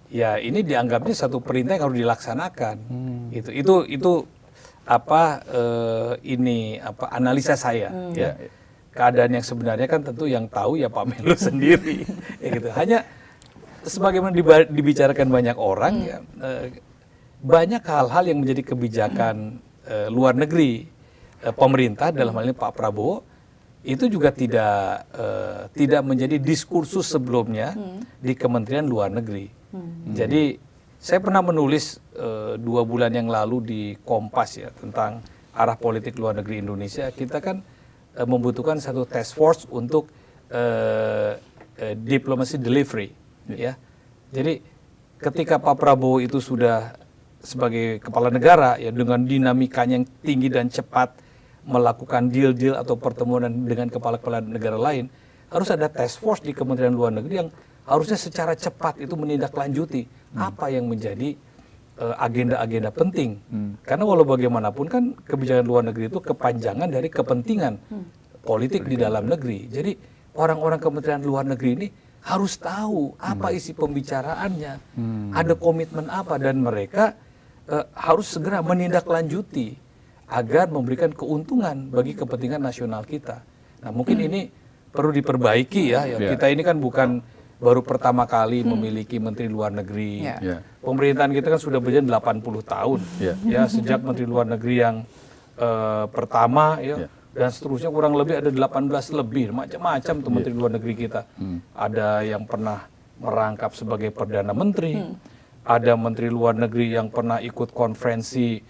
ya ini dianggapnya satu perintah yang harus dilaksanakan. Itu apa ini apa analisa saya ya. Keadaan yang sebenarnya kan tentu yang tahu ya Pak Menlu sendiri ya gitu. Hanya sebagaimana dibicarakan banyak orang ya, banyak hal-hal yang menjadi kebijakan luar negeri pemerintah dalam hal ini Pak Prabowo itu juga tidak menjadi diskursus sebelumnya di Kementerian Luar Negeri. Jadi saya pernah menulis 2 bulan yang lalu di Kompas ya tentang arah politik luar negeri Indonesia. Kita kan membutuhkan satu task force untuk diplomacy delivery ya. Jadi ketika Pak Prabowo itu sudah sebagai kepala negara ya dengan dinamikanya yang tinggi dan cepat melakukan deal-deal atau pertemuan dengan kepala-kepala negara lain, harus ada task force di Kementerian Luar Negeri yang harusnya secara cepat itu menindaklanjuti apa yang menjadi agenda-agenda penting. Karena walau bagaimanapun kan kebijakan luar negeri itu kepanjangan dari kepentingan politik di dalam negeri. Jadi orang-orang Kementerian Luar Negeri ini harus tahu apa isi pembicaraannya, ada komitmen apa, dan mereka harus segera menindaklanjuti agar memberikan keuntungan bagi kepentingan nasional kita. Nah mungkin ini perlu diperbaiki ya. Kita ini kan bukan baru pertama kali memiliki Menteri Luar Negeri. Pemerintahan kita kan sudah berjalan 80 tahun. Ya sejak Menteri Luar Negeri yang pertama ya. Dan seterusnya kurang lebih ada 18 lebih, macam-macam tuh Menteri Luar Negeri kita. Ada yang pernah merangkap sebagai Perdana Menteri, ada Menteri Luar Negeri yang pernah ikut konferensi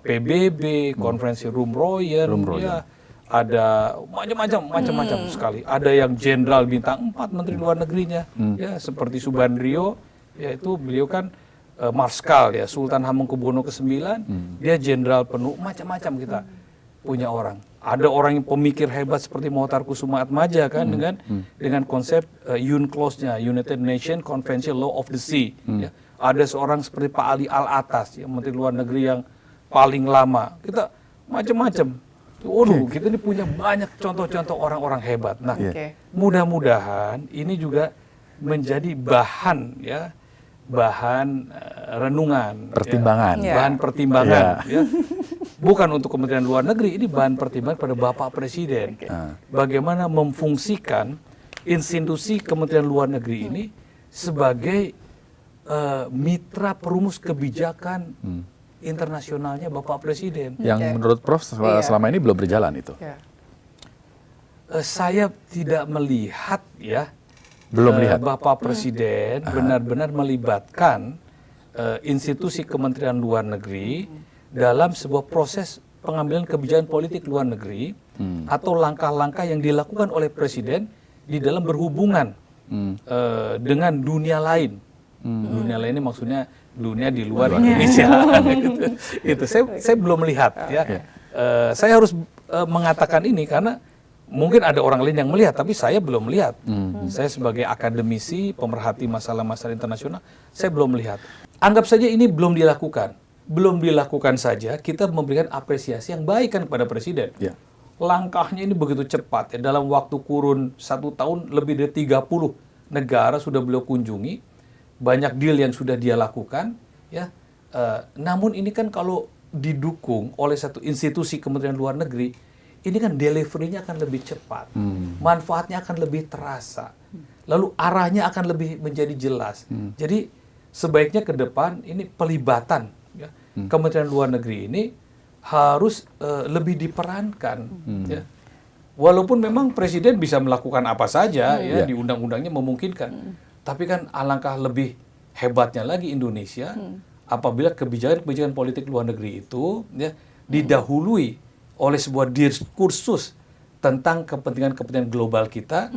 PBB, konferensi Room Royer, ya, ada macam-macam sekali. Ada yang Jenderal bintang 4 Menteri Luar Negerinya, ya seperti Subandrio, yaitu beliau kan Marskal ya, Sultan Hamengkubuwono ke-9, dia Jenderal penuh, macam-macam kita punya orang. Ada orang yang pemikir hebat seperti Mohtar Kusumaatmadja kan dengan konsep UNCLOS-nya, United Nations Convention Law of the Sea. Ya. Ada seorang seperti Pak Ali Al-Atas, ya, Menteri Luar Negeri yang paling lama. Kita macam-macam. Kita ini punya banyak contoh-contoh orang-orang hebat. Nah, mudah-mudahan ini juga menjadi bahan ya, bahan renungan, pertimbangan, ya, bahan pertimbangan. Ya. Bukan untuk Kementerian Luar Negeri, ini bahan pertimbangan pada Bapak Presiden. Bagaimana memfungsikan institusi Kementerian Luar Negeri ini sebagai mitra perumus kebijakan internasionalnya Bapak Presiden. Yang menurut Prof selama ini belum berjalan itu. Saya tidak melihat ya. Belum lihat. Bapak Presiden benar-benar melibatkan institusi Kementerian Luar Negeri dalam sebuah proses pengambilan kebijakan politik luar negeri atau langkah-langkah yang dilakukan oleh Presiden di dalam berhubungan dengan dunia lain. Dunia lain ini maksudnya dunia di luar Indonesia. Gitu. Itu saya belum melihat ya. Saya harus mengatakan ini karena mungkin ada orang lain yang melihat, tapi saya belum melihat. Saya sebagai akademisi, pemerhati masalah-masalah internasional, saya belum melihat. Anggap saja ini belum dilakukan. Belum dilakukan saja, kita memberikan apresiasi yang baik kan kepada Presiden. Ya. Langkahnya ini begitu cepat. Ya. Dalam waktu kurun 1 tahun, lebih dari 30 negara sudah beliau kunjungi. Banyak deal yang sudah dia lakukan. Ya. Namun ini kan kalau didukung oleh satu institusi Kementerian Luar Negeri, ini kan delivery-nya akan lebih cepat, manfaatnya akan lebih terasa, lalu arahnya akan lebih menjadi jelas. Jadi sebaiknya ke depan ini pelibatan ya, Kementerian Luar Negeri ini harus lebih diperankan. Ya. Walaupun memang Presiden bisa melakukan apa saja ya di undang-undangnya memungkinkan, tapi kan alangkah lebih hebatnya lagi Indonesia apabila kebijakan-kebijakan politik luar negeri itu ya didahului oleh sebuah diskursus tentang kepentingan-kepentingan global kita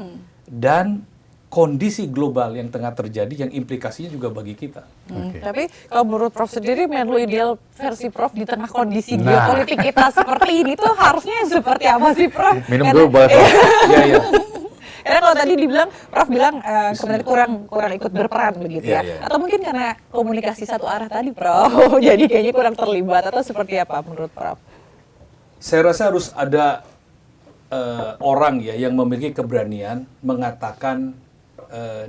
dan kondisi global yang tengah terjadi yang implikasinya juga bagi kita. Tapi kalau menurut Prof sendiri, Menlu ideal versi Prof di tengah kondisi geopolitik kita seperti ini tuh harusnya seperti apa sih, Prof? Minum dulu boleh, Prof. Iya. Karena kalau tadi dibilang, Prof bilang sebenarnya kurang ikut berperan begitu ya. Atau mungkin karena komunikasi satu arah tadi, Prof. Jadi kayaknya kurang terlibat atau seperti apa menurut Prof? Saya rasa harus ada orang ya yang memiliki keberanian mengatakan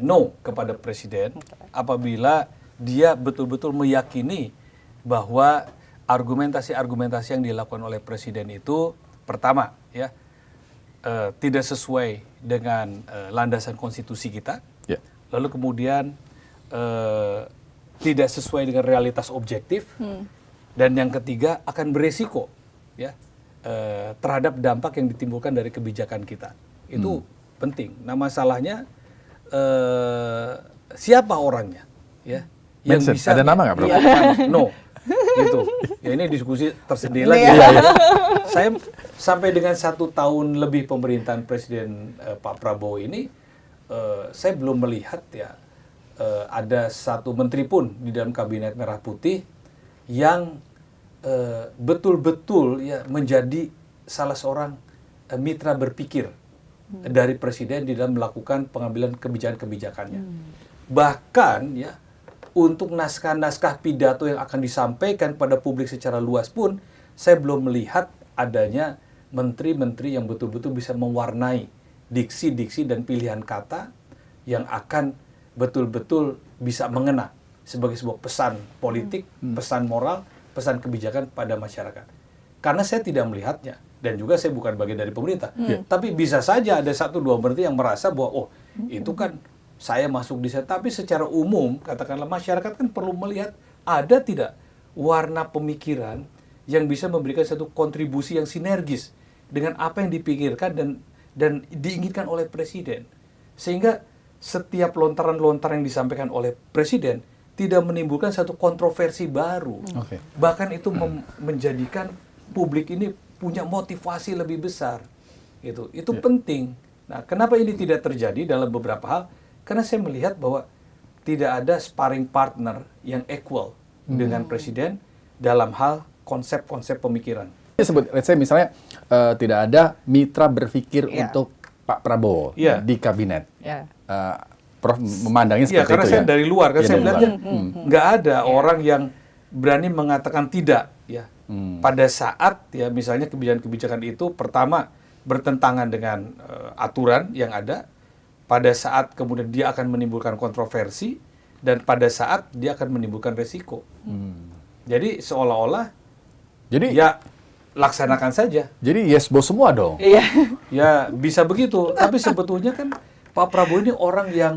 no kepada Presiden apabila dia betul-betul meyakini bahwa argumentasi-argumentasi yang dilakukan oleh Presiden itu pertama ya tidak sesuai dengan landasan konstitusi kita, lalu kemudian tidak sesuai dengan realitas objektif, dan yang ketiga akan beresiko ya terhadap dampak yang ditimbulkan dari kebijakan kita. Itu penting. Nah masalahnya siapa orangnya ya yang bisa ada nama nggak, Prof? No gitu ya, ini diskusi tersendiri lagi. Saya sampai dengan 1 tahun lebih pemerintahan Presiden Pak Prabowo ini saya belum melihat ya ada satu menteri pun di dalam kabinet Merah Putih yang betul-betul ya menjadi salah seorang mitra berpikir dari Presiden di dalam melakukan pengambilan kebijakan-kebijakannya. Bahkan ya untuk naskah-naskah pidato yang akan disampaikan pada publik secara luas pun saya belum melihat adanya menteri-menteri yang betul-betul bisa mewarnai diksi-diksi dan pilihan kata yang akan betul-betul bisa mengena sebagai sebuah pesan politik, pesan moral, pesan kebijakan pada masyarakat. Karena saya tidak melihatnya, dan juga saya bukan bagian dari pemerintah. Tapi bisa saja ada 1-2 menteri yang merasa bahwa, oh itu kan saya masuk di sana. Tapi secara umum, katakanlah masyarakat kan perlu melihat ada tidak warna pemikiran yang bisa memberikan satu kontribusi yang sinergis dengan apa yang dipikirkan dan diinginkan oleh Presiden. Sehingga setiap lontaran-lontaran yang disampaikan oleh Presiden tidak menimbulkan satu kontroversi baru. Bahkan itu menjadikan publik ini punya motivasi lebih besar. Itu penting. Nah, kenapa ini tidak terjadi dalam beberapa hal? Karena saya melihat bahwa tidak ada sparring partner yang equal dengan Presiden dalam hal konsep-konsep pemikiran. Let's say misalnya tidak ada mitra berpikir untuk Pak Prabowo di kabinet. Prof memandangnya seperti karena itu saya ya? dari luar, kan saya melihatnya nggak ada orang yang berani mengatakan tidak ya. Pada saat ya misalnya kebijakan-kebijakan itu pertama bertentangan dengan aturan yang ada, pada saat kemudian dia akan menimbulkan kontroversi, dan pada saat dia akan menimbulkan resiko. Jadi seolah-olah ya laksanakan saja. Jadi yes bos semua dong. Ya bisa begitu, tapi sebetulnya kan Pak Prabowo ini orang yang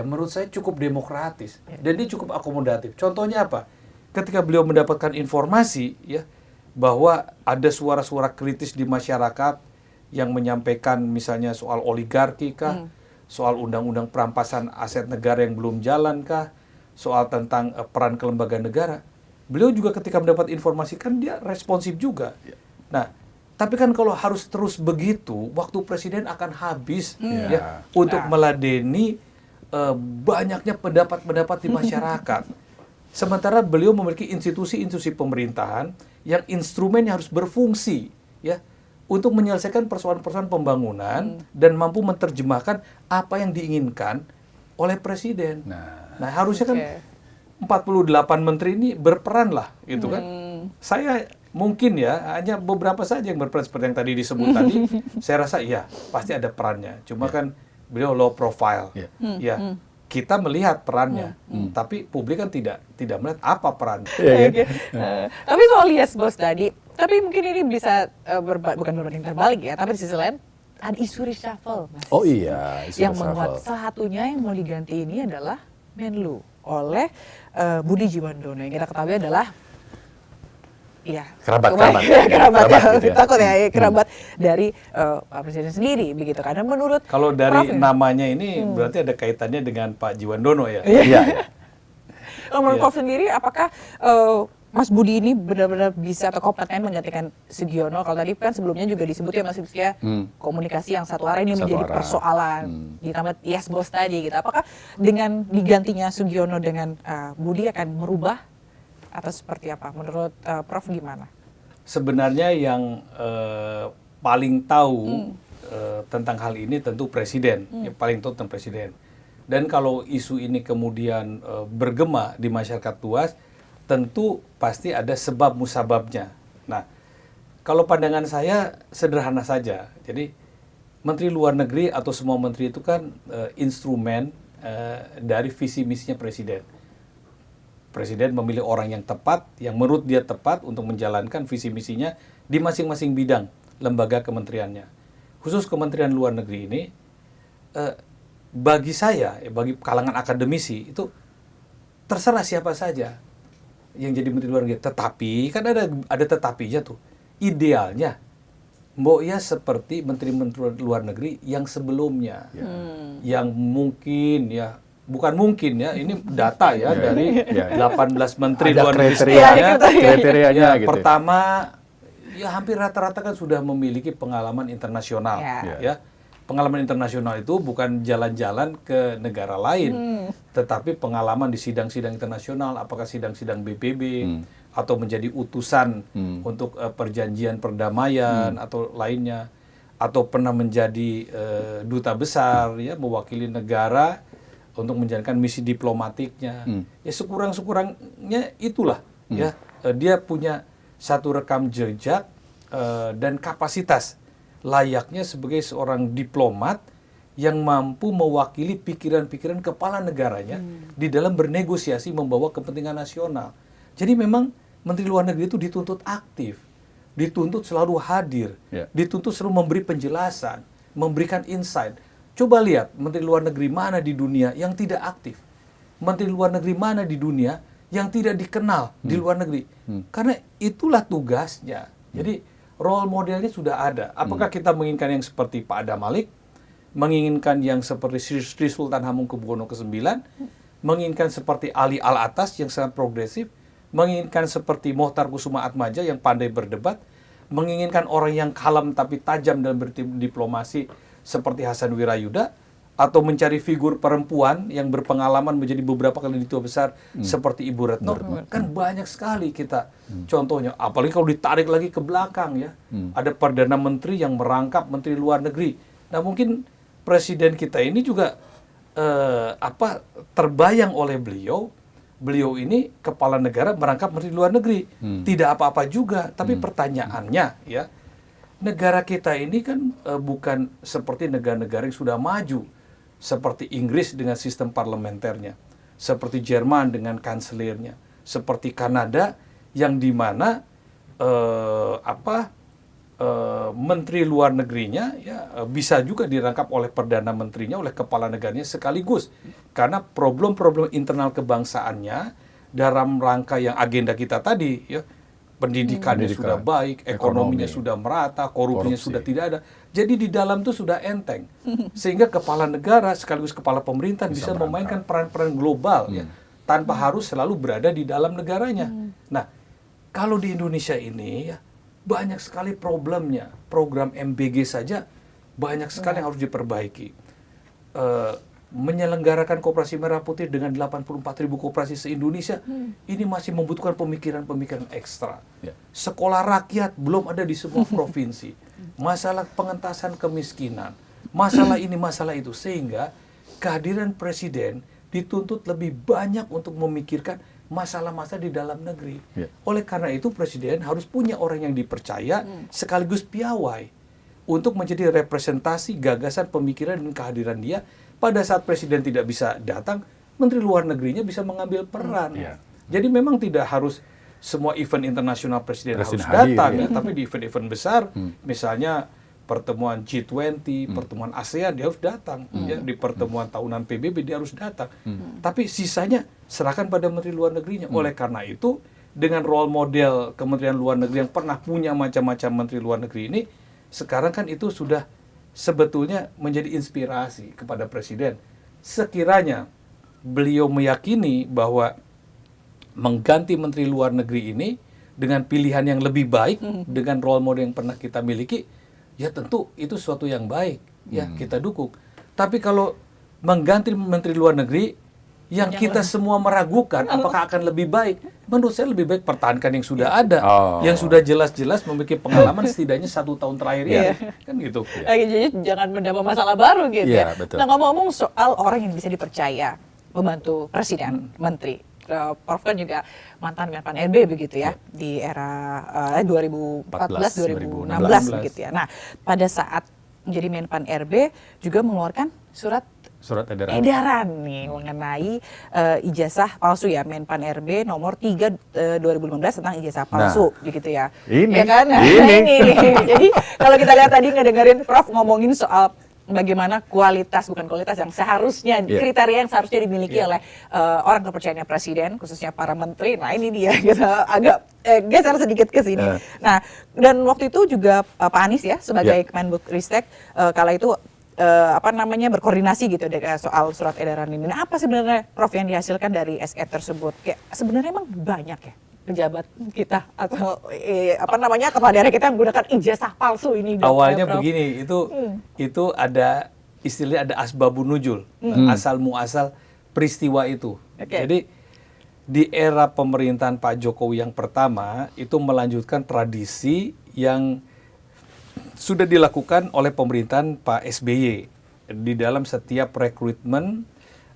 menurut saya cukup demokratis dan dia cukup akomodatif. Contohnya apa? Ketika beliau mendapatkan informasi ya bahwa ada suara-suara kritis di masyarakat yang menyampaikan misalnya soal oligarki kah, soal undang-undang perampasan aset negara yang belum jalan kah, soal tentang peran kelembagaan negara. Beliau juga ketika mendapat informasi kan dia responsif juga. Nah, tapi kan kalau harus terus begitu, waktu Presiden akan habis ya untuk meladeni banyaknya pendapat-pendapat di masyarakat. Sementara beliau memiliki institusi-institusi pemerintahan yang instrumennya harus berfungsi, ya, untuk menyelesaikan persoalan-persoalan pembangunan dan mampu menerjemahkan apa yang diinginkan oleh presiden. Nah, harusnya kan 48 menteri ini berperan lah, gitu kan. Saya mungkin ya hanya beberapa saja yang berperan seperti yang tadi disebut tadi. Saya rasa iya pasti ada perannya. Cuma kan beliau low profile, ya. Kita melihat perannya, tapi publik kan tidak melihat apa perannya. Oke. Tapi soal Yes Bos tadi, tapi mungkin ini bisa bukan berbanding terbalik ya, tapi di sisi lain ada isu reshuffle, Mas. Oh iya, isu yang reshuffle. membuat salah satunya yang mau diganti ini adalah Menlu oleh Budi Jiwandono yang kita ketahui adalah Kerabat gitu ya. takut ya, kerabat dari Pak Presiden sendiri begitu. Karena menurut Kalau Prof dari ini, namanya ini berarti ada kaitannya dengan Pak Jiwandono ya. Iya. kalau menurut Iya. Prof sendiri, apakah Mas Budi ini benar-benar bisa atau kompeten menggantikan Sugiono? Kalau tadi kan sebelumnya juga disebut ya Mas Yusya, komunikasi yang satu arah ini Satu menjadi arah. persoalan. Ditambah Yes Bos tadi gitu. Apakah dengan digantinya Sugiono dengan Budi akan merubah atau seperti apa? Menurut Prof gimana? Sebenarnya yang paling tahu tentang hal ini tentu presiden, yang paling tahu tentang presiden. Dan kalau isu ini kemudian bergema di masyarakat luas, tentu pasti ada sebab musababnya. Nah, kalau pandangan saya sederhana saja. Jadi Menteri Luar Negeri atau semua menteri itu kan instrumen dari visi misinya presiden. Presiden memilih orang yang tepat, yang menurut dia tepat untuk menjalankan visi misinya di masing-masing bidang lembaga kementeriannya. Khusus Kementerian Luar Negeri ini, bagi saya, bagi kalangan akademisi itu terserah siapa saja yang jadi Menteri Luar Negeri. Tetapi kan ada tetapinya tuh. Idealnya, mbok ya seperti Menteri-Menteri Luar Negeri yang sebelumnya, yang mungkin ya. Bukan mungkin ya, ini data ya dari 18 menteri Ada luar negeri kriterianya ya, gitu. pertama, ya hampir rata-rata kan sudah memiliki pengalaman internasional. Ya. Pengalaman internasional itu bukan jalan-jalan ke negara lain, tetapi pengalaman di sidang-sidang internasional, apakah sidang-sidang PBB, atau menjadi utusan untuk perjanjian perdamaian atau lainnya, atau pernah menjadi duta besar ya mewakili negara untuk menjalankan misi diplomatiknya. Ya sekurang-kurangnya itulah ya dia punya satu rekam jejak dan kapasitas layaknya sebagai seorang diplomat yang mampu mewakili pikiran-pikiran kepala negaranya di dalam bernegosiasi membawa kepentingan nasional. Jadi memang Menteri Luar Negeri itu dituntut aktif, dituntut selalu hadir, dituntut selalu memberi penjelasan, memberikan insight. Coba lihat Menteri Luar Negeri mana di dunia yang tidak aktif. Menteri Luar Negeri mana di dunia yang tidak dikenal di luar negeri. Karena itulah tugasnya. Jadi role modelnya sudah ada. Apakah kita menginginkan yang seperti Pak Adam Malik, menginginkan yang seperti Sri Sultan Hamengkubuwono ke-9, menginginkan seperti Ali Al-Atas yang sangat progresif, menginginkan seperti Mohtar Kusumaatmadja yang pandai berdebat, menginginkan orang yang kalem tapi tajam dalam berdiplomasi seperti Hasan Wirayuda, atau mencari figur perempuan yang berpengalaman menjadi beberapa kali duta besar seperti Ibu Retno. Kan banyak sekali kita contohnya, apalagi kalau ditarik lagi ke belakang ya. Ada Perdana Menteri yang merangkap Menteri Luar Negeri. Nah mungkin Presiden kita ini juga terbayang oleh beliau ini kepala negara merangkap Menteri Luar Negeri. Tidak apa-apa juga, tapi pertanyaannya ya, negara kita ini kan bukan seperti negara-negara yang sudah maju, seperti Inggris dengan sistem parlementernya, seperti Jerman dengan kanselernya, seperti Kanada yang dimana menteri luar negerinya ya bisa juga dirangkap oleh perdana menterinya, oleh kepala negaranya sekaligus, karena problem-problem internal kebangsaannya dalam rangka yang agenda kita tadi ya. Pendidikannya sudah baik, ekonominya sudah merata, korupsinya sudah tidak ada. Jadi di dalam itu sudah enteng. Sehingga kepala negara sekaligus kepala pemerintahan bisa memainkan peran-peran global ya, tanpa harus selalu berada di dalam negaranya. Nah, kalau di Indonesia ini ya banyak sekali problemnya. Program MBG saja banyak sekali yang harus diperbaiki. menyelenggarakan Koperasi Merah Putih dengan 84.000 koperasi se-Indonesia, ini masih membutuhkan pemikiran-pemikiran ekstra. Ya. Sekolah rakyat belum ada di semua provinsi. Masalah pengentasan kemiskinan, masalah ini, masalah itu. Sehingga kehadiran Presiden dituntut lebih banyak untuk memikirkan masalah-masalah di dalam negeri. Ya. Oleh karena itu Presiden harus punya orang yang dipercaya sekaligus piawai untuk menjadi representasi gagasan, pemikiran, dan kehadiran dia. Pada saat Presiden tidak bisa datang, Menteri Luar Negerinya bisa mengambil peran. Ya. Jadi memang tidak harus semua event internasional Presiden harus hadir, datang, ya. ya. Tapi di event-event besar, misalnya pertemuan G20, pertemuan ASEAN, dia harus datang. Ya, di pertemuan tahunan PBB dia harus datang. Tapi sisanya serahkan pada Menteri Luar Negerinya. Oleh karena itu, dengan role model Kementerian Luar Negeri yang pernah punya macam-macam Menteri Luar Negeri ini, sekarang kan itu sudah sebetulnya menjadi inspirasi kepada Presiden. Sekiranya beliau meyakini bahwa mengganti Menteri Luar Negeri ini dengan pilihan yang lebih baik, dengan role model yang pernah kita miliki, ya tentu itu suatu yang baik, ya kita dukung. Tapi kalau mengganti Menteri Luar Negeri yang kita semua meragukan apakah akan lebih baik, menurut saya lebih baik pertahankan yang sudah ada, yang sudah jelas-jelas memiliki pengalaman setidaknya 1 tahun terakhir ya, kan gitu. Jadi jangan menambah masalah baru gitu Iya, ya. betul. Nah, ngomong-ngomong soal orang yang bisa dipercaya membantu Presiden, Menteri. Prof kan juga mantan Menpan RB begitu ya, di era 2014-2016 begitu ya. Nah, pada saat menjadi Menpan RB juga mengeluarkan surat edaran nih mengenai ijazah palsu ya, Menpan RB nomor 3 2015 tentang ijazah palsu begitu ya. Ini, ya kan? Ini. Jadi kalau kita lihat tadi ngedengerin Prof ngomongin soal bagaimana bukan kualitas yang seharusnya, kriteria yang seharusnya dimiliki oleh orang kepercayaannya Presiden, khususnya para menteri. Nah ini dia, gitu, agak geser sedikit ke sini. Nah, dan waktu itu juga Pak Anies ya, sebagai Kemenbudristek, kala itu berkoordinasi gitu soal surat edaran ini. Nah, apa sebenarnya Prof yang dihasilkan dari SE tersebut? Kayak sebenarnya emang banyak ya pejabat kita atau kepala daerah kita yang menggunakan ijazah palsu ini. Awalnya begini, itu ada istilahnya ada asbabun nuzul, asal muasal peristiwa itu. Jadi di era pemerintahan Pak Jokowi yang pertama itu melanjutkan tradisi yang sudah dilakukan oleh pemerintahan Pak SBY di dalam setiap rekrutmen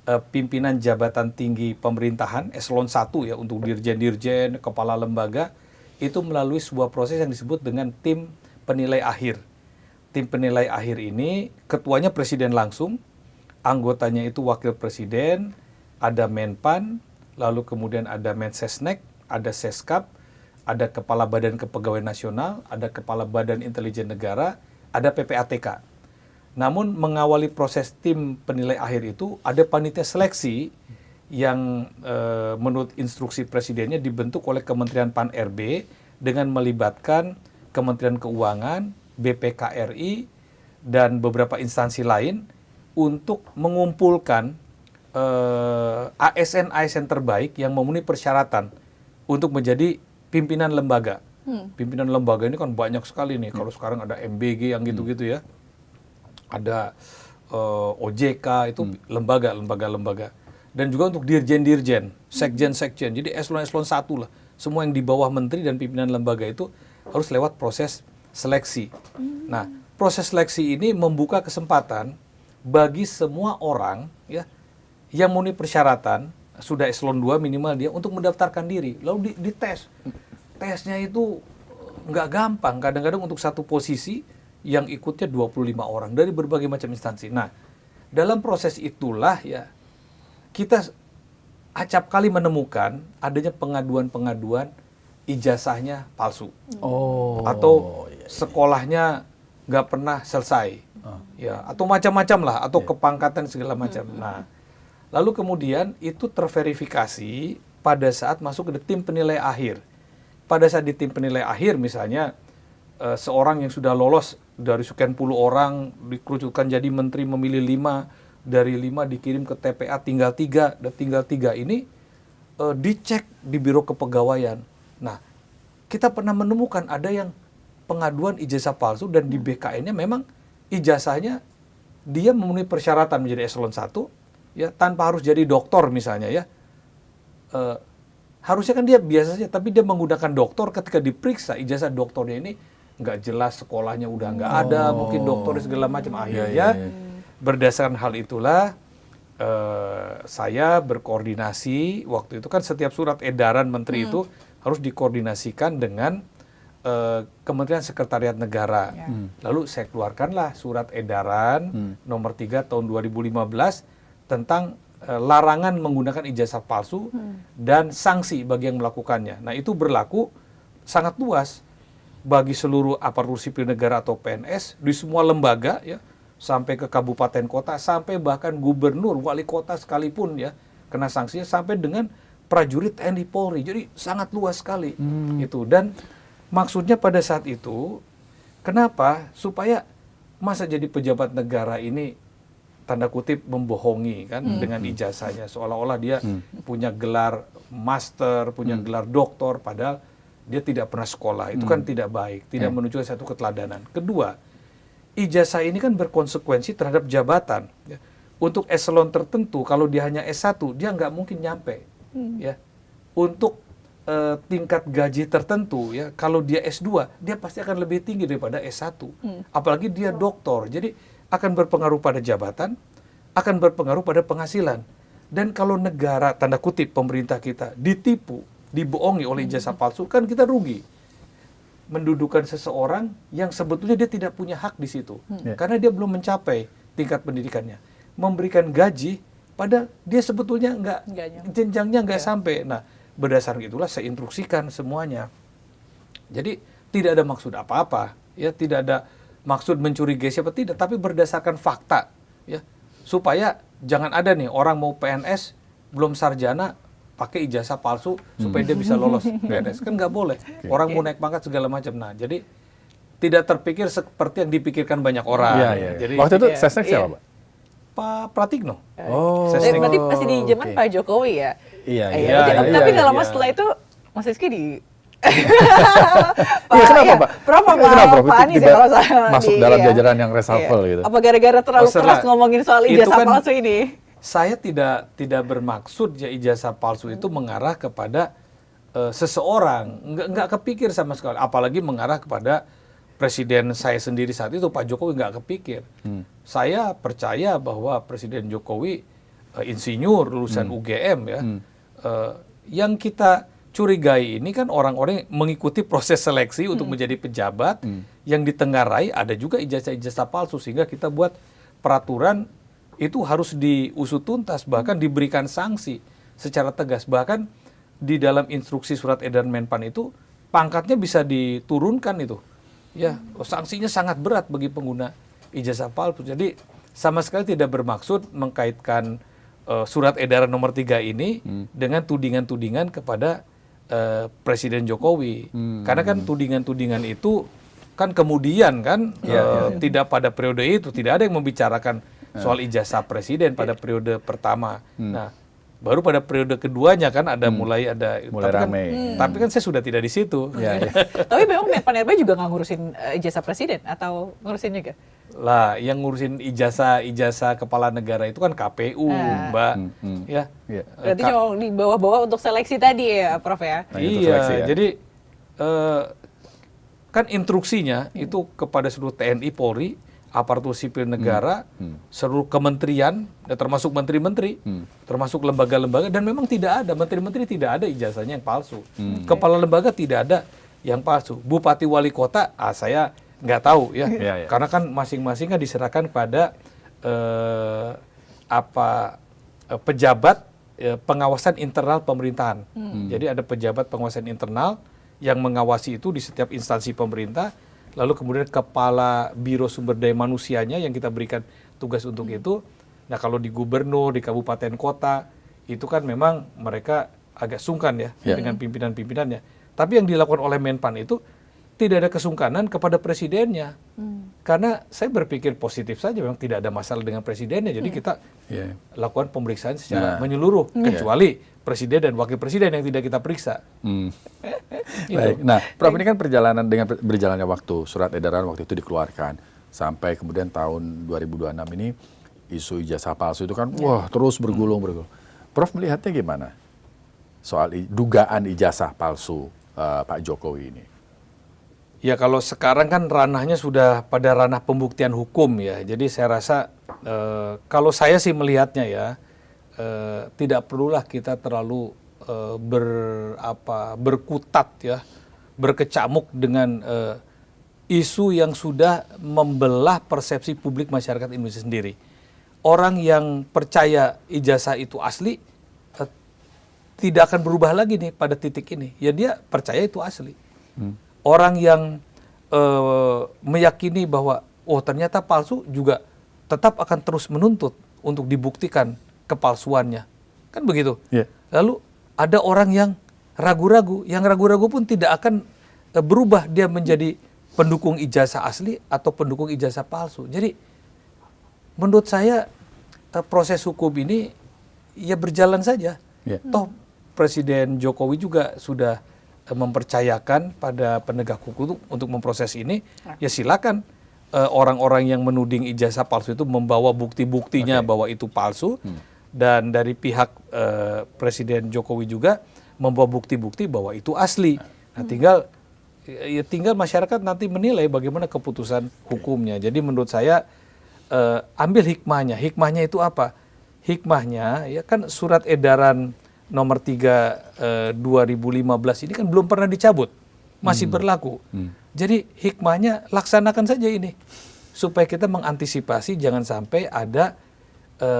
pimpinan jabatan tinggi pemerintahan eselon 1 ya, untuk dirjen-dirjen, kepala lembaga, itu melalui sebuah proses yang disebut dengan tim penilai akhir. Tim penilai akhir ini ketuanya Presiden langsung, anggotanya itu wakil presiden, ada Menpan, lalu kemudian ada Mensesnek, ada Seskap, ada Kepala Badan Kepegawaian Nasional, ada Kepala Badan Intelijen Negara, ada PPATK. Namun mengawali proses tim penilai akhir itu ada panitia seleksi yang menurut instruksi presidennya dibentuk oleh Kementerian Pan RB dengan melibatkan Kementerian Keuangan, BPKRI, dan beberapa instansi lain untuk mengumpulkan ASN-ASN terbaik yang memenuhi persyaratan untuk menjadi pimpinan lembaga. Pimpinan lembaga ini kan banyak sekali nih. Kalau sekarang ada MBG yang gitu-gitu ya. Ada OJK, itu lembaga-lembaga. Dan juga untuk dirjen-dirjen, sekjen-sekjen. Jadi eselon-eselon 1 lah. Semua yang di bawah menteri dan pimpinan lembaga itu harus lewat proses seleksi. Nah, proses seleksi ini membuka kesempatan bagi semua orang ya yang memenuhi persyaratan, sudah eselon 2 minimal dia, untuk mendaftarkan diri. Lalu dites. Tesnya itu nggak gampang. Kadang-kadang untuk satu posisi yang ikutnya 25 orang dari berbagai macam instansi. Nah, dalam proses itulah ya kita acap kali menemukan adanya pengaduan-pengaduan ijazahnya palsu. Atau sekolahnya nggak pernah selesai. Ya, atau macam-macam lah, atau kepangkatan segala macam. Nah, lalu kemudian itu terverifikasi pada saat masuk ke tim penilai akhir. Pada saat di tim penilai akhir misalnya seorang yang sudah lolos dari sekian puluh orang dikerucutkan jadi menteri, memilih 5, dari 5 dikirim ke TPA tinggal 3, dan tinggal 3 ini dicek di Biro Kepegawaian. Nah, kita pernah menemukan ada yang pengaduan ijazah palsu dan di BKN-nya memang ijazahnya dia memenuhi persyaratan menjadi eselon 1, ya tanpa harus jadi doktor misalnya ya. Harusnya kan dia biasa saja, tapi dia menggunakan doktor ketika diperiksa ijazah doktornya ini nggak jelas, sekolahnya udah nggak ada, mungkin dokter segala macam. Akhirnya berdasarkan hal itulah saya berkoordinasi waktu itu kan setiap surat edaran menteri itu harus dikoordinasikan dengan Kementerian Sekretariat Negara. Lalu saya keluarkanlah surat edaran nomor 3 tahun 2015 tentang larangan menggunakan ijazah palsu dan sanksi bagi yang melakukannya. Nah, itu berlaku sangat luas bagi seluruh aparatur sipil negara atau PNS di semua lembaga ya, sampai ke kabupaten kota, sampai bahkan gubernur, wali kota sekalipun ya kena sanksinya, sampai dengan prajurit TNI Polri. Jadi sangat luas sekali itu. Dan maksudnya pada saat itu kenapa? Supaya masa jadi pejabat negara ini tanda kutip membohongi kan dengan ijazahnya, seolah-olah dia punya gelar master, punya gelar doktor, padahal dia tidak pernah sekolah. Itu kan tidak baik, tidak menunjukkan satu keteladanan. Kedua, ijazah ini kan berkonsekuensi terhadap jabatan. Ya. Untuk eselon tertentu, kalau dia hanya S1, dia nggak mungkin nyampe. Ya. Untuk tingkat gaji tertentu, ya, kalau dia S2, dia pasti akan lebih tinggi daripada S1. Apalagi dia doktor. Jadi akan berpengaruh pada jabatan, akan berpengaruh pada penghasilan. Dan kalau negara, tanda kutip pemerintah kita, ditipu, dibohongi oleh ijazah palsu, kan kita rugi. Mendudukan seseorang yang sebetulnya dia tidak punya hak di situ. Karena dia belum mencapai tingkat pendidikannya. Memberikan gaji, padahal dia sebetulnya jenjangnya nggak sampai. Nah, berdasarkan itulah saya instruksikan semuanya. Jadi tidak ada maksud apa-apa, ya, tidak ada maksud mencurigai siapa, tidak, tapi berdasarkan fakta, ya, supaya jangan ada nih orang mau PNS belum sarjana pakai ijazah palsu supaya dia bisa lolos PNS, kan nggak boleh. Orang mau naik pangkat segala macam. Nah, jadi tidak terpikir seperti yang dipikirkan banyak orang. Jadi waktu itu Sesnek siapa, Pak? Pak Pratikno. Berarti masih di zaman Pak Jokowi ya? Iya. Tapi nggak lama setelah itu Mas Rizky di Kenapa, Pak? Kenapa Pak Anies ya kalau saya masuk dalam jajaran yang reshuffle gitu? Apa gara-gara terlalu keras ngomongin soal ijazah palsu ini? Saya tidak bermaksud ya ijazah palsu itu mengarah kepada seseorang, nggak kepikir sama sekali. Apalagi mengarah kepada presiden saya sendiri saat itu, Pak Jokowi, nggak kepikir. Saya percaya bahwa Presiden Jokowi insinyur lulusan UGM ya, yang kita curigai ini kan orang-orang yang mengikuti proses seleksi untuk menjadi pejabat yang ditengarai ada juga ijazah-ijazah palsu, sehingga kita buat peraturan itu harus diusut tuntas, bahkan diberikan sanksi secara tegas. Bahkan di dalam instruksi surat edaran Menpan itu pangkatnya bisa diturunkan itu. Ya, sanksinya sangat berat bagi pengguna ijazah palsu. Jadi sama sekali tidak bermaksud mengkaitkan surat edaran nomor 3 ini dengan tudingan-tudingan kepada Presiden Jokowi. Karena kan tudingan-tudingan itu kan kemudian kan tidak pada periode itu, tidak ada yang membicarakan soal ijazah presiden pada periode pertama. Nah, baru pada periode keduanya kan ada mulai ramai. Tapi kan saya sudah tidak di situ. Tapi memang Menpan RB juga nggak ngurusin ijazah presiden atau ngurusin juga? Lah, yang ngurusin ijazah kepala negara itu kan KPU, Mbak. Ya. Berarti cuma di bawah-bawah untuk seleksi tadi ya, Prof ya? Nah, itu seleksi, ya. Jadi kan instruksinya itu kepada seluruh TNI, Polri, aparatur sipil negara, seluruh kementerian, termasuk menteri-menteri, termasuk lembaga-lembaga, dan memang tidak ada, menteri-menteri tidak ada ijazahnya yang palsu. Kepala lembaga tidak ada yang palsu. Bupati wali kota, saya nggak tahu ya, karena kan masing-masing kan diserahkan pada pejabat pengawasan internal pemerintahan. Jadi ada pejabat pengawasan internal yang mengawasi itu di setiap instansi pemerintah. Lalu kemudian kepala biro sumber daya manusianya yang kita berikan tugas untuk itu. Nah, kalau di gubernur, di kabupaten kota, itu kan memang mereka agak sungkan ya dengan pimpinan-pimpinannya. Tapi yang dilakukan oleh Menpan itu tidak ada kesungkanan kepada presidennya. Karena saya berpikir positif saja, memang tidak ada masalah dengan presidennya. Jadi kita lakukan pemeriksaan secara menyeluruh, kecuali presiden dan wakil presiden yang tidak kita periksa. Baik. Nah, Prof, ini kan perjalanan dengan berjalannya waktu, surat edaran waktu itu dikeluarkan sampai kemudian tahun 2026 ini isu ijazah palsu itu kan wah terus bergulung. Prof melihatnya gimana soal dugaan ijazah palsu Pak Jokowi ini? Ya kalau sekarang kan ranahnya sudah pada ranah pembuktian hukum ya. Jadi saya rasa kalau saya sih melihatnya ya tidak perlulah kita terlalu berkutat ya, berkecamuk dengan isu yang sudah membelah persepsi publik masyarakat Indonesia sendiri. Orang yang percaya ijazah itu asli tidak akan berubah lagi nih pada titik ini. Ya dia percaya itu asli. Orang yang meyakini bahwa ternyata palsu juga tetap akan terus menuntut untuk dibuktikan kepalsuannya. Kan begitu. Yeah. Lalu ada orang yang ragu-ragu pun tidak akan berubah dia menjadi pendukung ijazah asli atau pendukung ijazah palsu. Jadi menurut saya proses hukum ini ya berjalan saja. Yeah. Toh Presiden Jokowi juga sudah mempercayakan pada penegak hukum untuk memproses ini, ya silakan orang-orang yang menuding ijazah palsu itu membawa bukti-buktinya bahwa itu palsu, dan dari pihak Presiden Jokowi juga membawa bukti-bukti bahwa itu asli. Nah, tinggal masyarakat nanti menilai bagaimana keputusan hukumnya. Jadi menurut saya ambil hikmahnya. Hikmahnya itu apa? Hikmahnya ya kan surat edaran nomor 3 2015 ini kan belum pernah dicabut, masih berlaku. Jadi hikmahnya laksanakan saja ini supaya kita mengantisipasi jangan sampai ada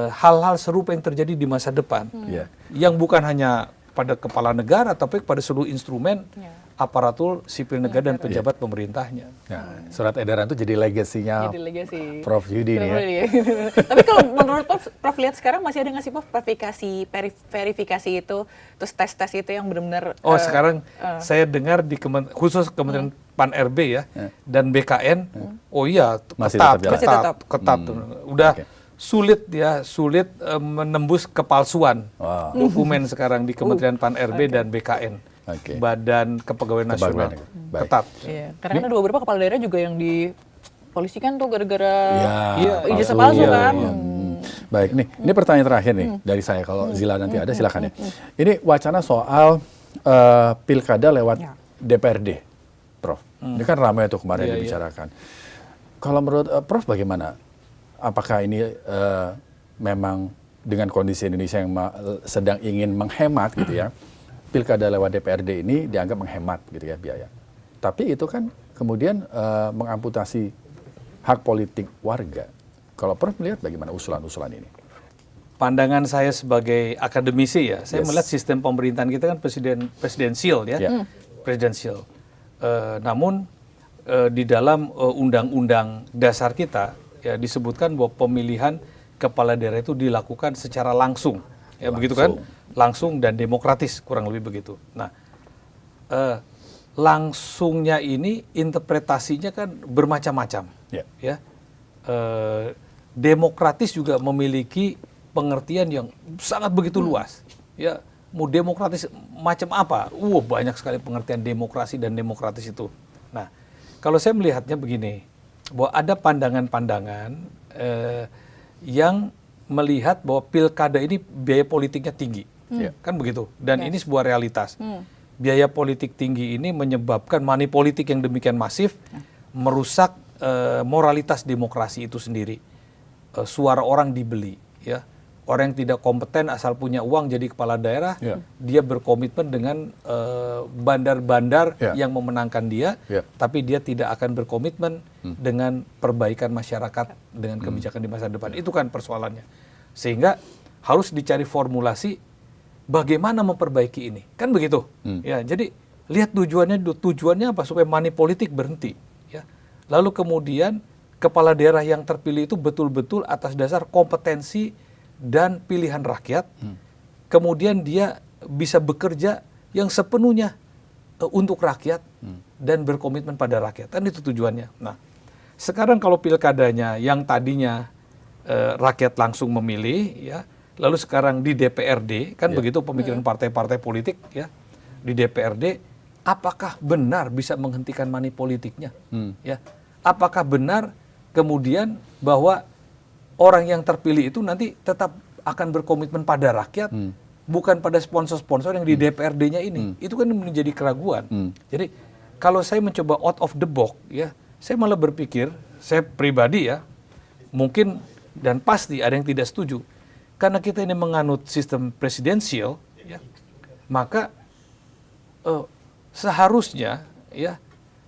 hal-hal serupa yang terjadi di masa depan, yang bukan hanya pada kepala negara tapi pada seluruh instrumen aparatur sipil negara dan pejabat pemerintahnya. Nah, surat edaran itu jadi legasinya Prof Yudi nih ya. Tapi kalau menurut Prof lihat sekarang masih ada nggak sih Prof verifikasi itu, terus tes itu yang benar-benar sekarang saya dengar di khusus Kementerian Pan-RB ya dan BKN, Masih ketat. Udah sulit menembus kepalsuan dokumen sekarang di Kementerian Pan-RB dan BKN. Badan Kepegawaian Nasional ketat. Iya, karena kan ada beberapa kepala daerah juga yang dipolisikan tuh gara-gara ijazah palsu palsu kan. Baik, ini pertanyaan terakhir nih dari saya. Kalau Zila nanti ada silakan ya. Ini wacana soal pilkada lewat DPRD, Prof. Ini kan ramai tuh kemarin dibicarakan. Kalau menurut Prof bagaimana? Apakah ini memang dengan kondisi Indonesia yang sedang ingin menghemat gitu ya? Pilkada lewat DPRD ini dianggap menghemat gitu ya biaya. Tapi itu kan kemudian mengamputasi hak politik warga. Kalau Prof melihat bagaimana usulan-usulan ini? Pandangan saya sebagai akademisi ya, saya melihat sistem pemerintahan kita kan presidensial ya, presidensial. Namun di dalam undang-undang dasar kita ya disebutkan bahwa pemilihan kepala daerah itu dilakukan secara langsung. Ya begitu kan? Langsung dan demokratis, kurang lebih begitu. Nah, langsungnya ini interpretasinya kan bermacam-macam. Ya, demokratis juga memiliki pengertian yang sangat begitu luas. Ya, mau demokratis macam apa? Banyak sekali pengertian demokrasi dan demokratis itu. Nah, kalau saya melihatnya begini, bahwa ada pandangan-pandangan yang melihat bahwa pilkada ini biaya politiknya tinggi. Kan begitu. Dan ini sebuah realitas. Biaya politik tinggi ini menyebabkan money politik yang demikian masif merusak moralitas demokrasi itu sendiri. Suara orang dibeli, ya. Orang yang tidak kompeten asal punya uang jadi kepala daerah, dia berkomitmen dengan bandar-bandar yang memenangkan dia, tapi dia tidak akan berkomitmen dengan perbaikan masyarakat dengan kebijakan di masa depan. Itu kan persoalannya. Sehingga harus dicari formulasi bagaimana memperbaiki ini, kan begitu? Ya, jadi lihat tujuannya apa supaya money politik berhenti. Ya, lalu kemudian kepala daerah yang terpilih itu betul-betul atas dasar kompetensi dan pilihan rakyat. Kemudian dia bisa bekerja yang sepenuhnya untuk rakyat dan berkomitmen pada rakyat. Kan itu tujuannya. Nah, sekarang kalau pilkadanya yang tadinya rakyat langsung memilih, ya. Lalu sekarang di DPRD, kan begitu pemikiran partai-partai politik ya, di DPRD, apakah benar bisa menghentikan money politiknya? Ya, apakah benar kemudian bahwa orang yang terpilih itu nanti tetap akan berkomitmen pada rakyat, bukan pada sponsor-sponsor yang di DPRD-nya ini. Itu kan menjadi keraguan. Jadi kalau saya mencoba out of the box, ya, saya malah berpikir, saya pribadi ya, mungkin dan pasti ada yang tidak setuju. Karena kita ini menganut sistem presidensial, ya, maka seharusnya ya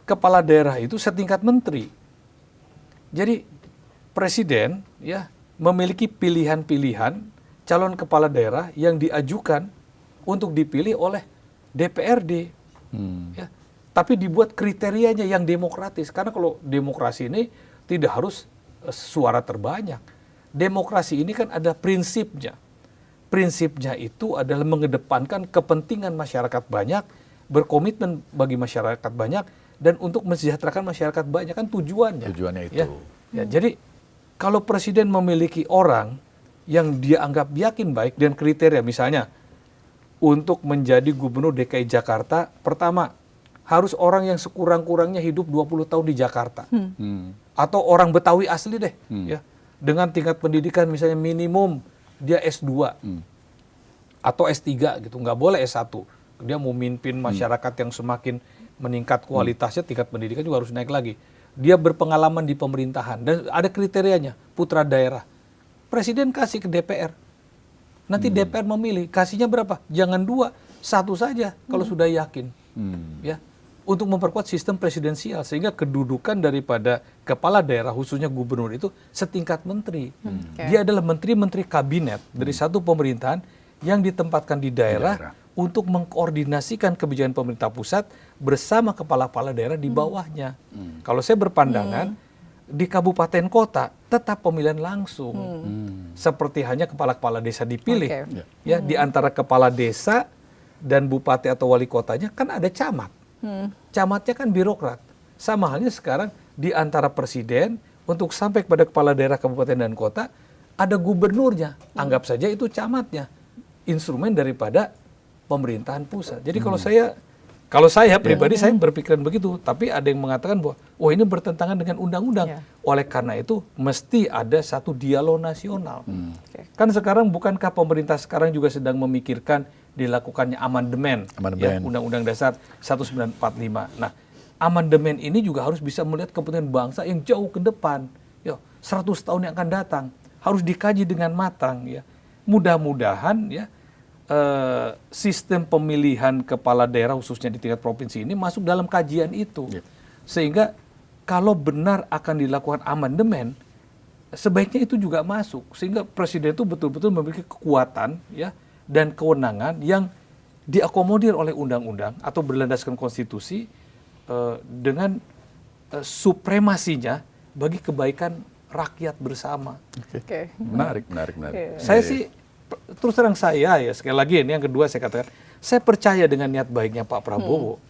kepala daerah itu setingkat menteri. Jadi presiden ya memiliki pilihan-pilihan calon kepala daerah yang diajukan untuk dipilih oleh DPRD. Ya. Tapi dibuat kriterianya yang demokratis. Karena kalau demokrasi ini tidak harus suara terbanyak. Demokrasi ini kan ada prinsipnya. Prinsipnya itu adalah mengedepankan kepentingan masyarakat banyak, berkomitmen bagi masyarakat banyak, dan untuk mensejahterakan masyarakat banyak kan tujuannya. Tujuannya itu. Ya, jadi kalau presiden memiliki orang yang dia anggap yakin baik dan kriteria, misalnya untuk menjadi gubernur DKI Jakarta, pertama harus orang yang sekurang-kurangnya hidup 20 tahun di Jakarta. Atau orang Betawi asli deh, ya. Dengan tingkat pendidikan misalnya minimum dia S2 atau S3 gitu, nggak boleh S1. Dia mau mimpin masyarakat yang semakin meningkat kualitasnya, tingkat pendidikan juga harus naik lagi. Dia berpengalaman di pemerintahan dan ada kriterianya, putra daerah. Presiden kasih ke DPR. Nanti DPR memilih, kasihnya berapa? Jangan 2, 1 saja kalau sudah yakin. Ya. Untuk memperkuat sistem presidensial sehingga kedudukan daripada kepala daerah khususnya gubernur itu setingkat menteri. Dia adalah menteri-menteri kabinet dari satu pemerintahan yang ditempatkan di daerah untuk mengkoordinasikan kebijakan pemerintah pusat bersama kepala-kepala daerah di bawahnya. Kalau saya berpandangan di kabupaten kota tetap pemilihan langsung. Seperti hanya kepala-kepala desa dipilih. Ya, di antara kepala desa dan bupati atau wali kotanya kan ada camat. Camatnya kan birokrat. Sama halnya sekarang di antara presiden untuk sampai kepada kepala daerah kabupaten dan kota ada gubernurnya. Anggap saja itu camatnya. Instrumen daripada pemerintahan pusat. Jadi kalau saya pribadi saya berpikiran begitu, tapi ada yang mengatakan bahwa ini bertentangan dengan undang-undang. Oleh karena itu mesti ada satu dialog nasional. Kan sekarang bukankah pemerintah sekarang juga sedang memikirkan dilakukannya amandemen. Ya, Undang-Undang Dasar 1945. Nah, amandemen ini juga harus bisa melihat kepentingan bangsa yang jauh ke depan. Ya, 100 tahun yang akan datang harus dikaji dengan matang. Ya, mudah-mudahan ya sistem pemilihan kepala daerah khususnya di tingkat provinsi ini masuk dalam kajian itu. Sehingga kalau benar akan dilakukan amandemen, sebaiknya itu juga masuk. Sehingga presiden itu betul-betul memiliki kekuatan ya dan kewenangan yang diakomodir oleh undang-undang atau berlandaskan konstitusi dengan supremasinya bagi kebaikan rakyat bersama. Menarik. Saya sih terus terang saya ya sekali lagi ini yang kedua saya katakan saya percaya dengan niat baiknya Pak Prabowo.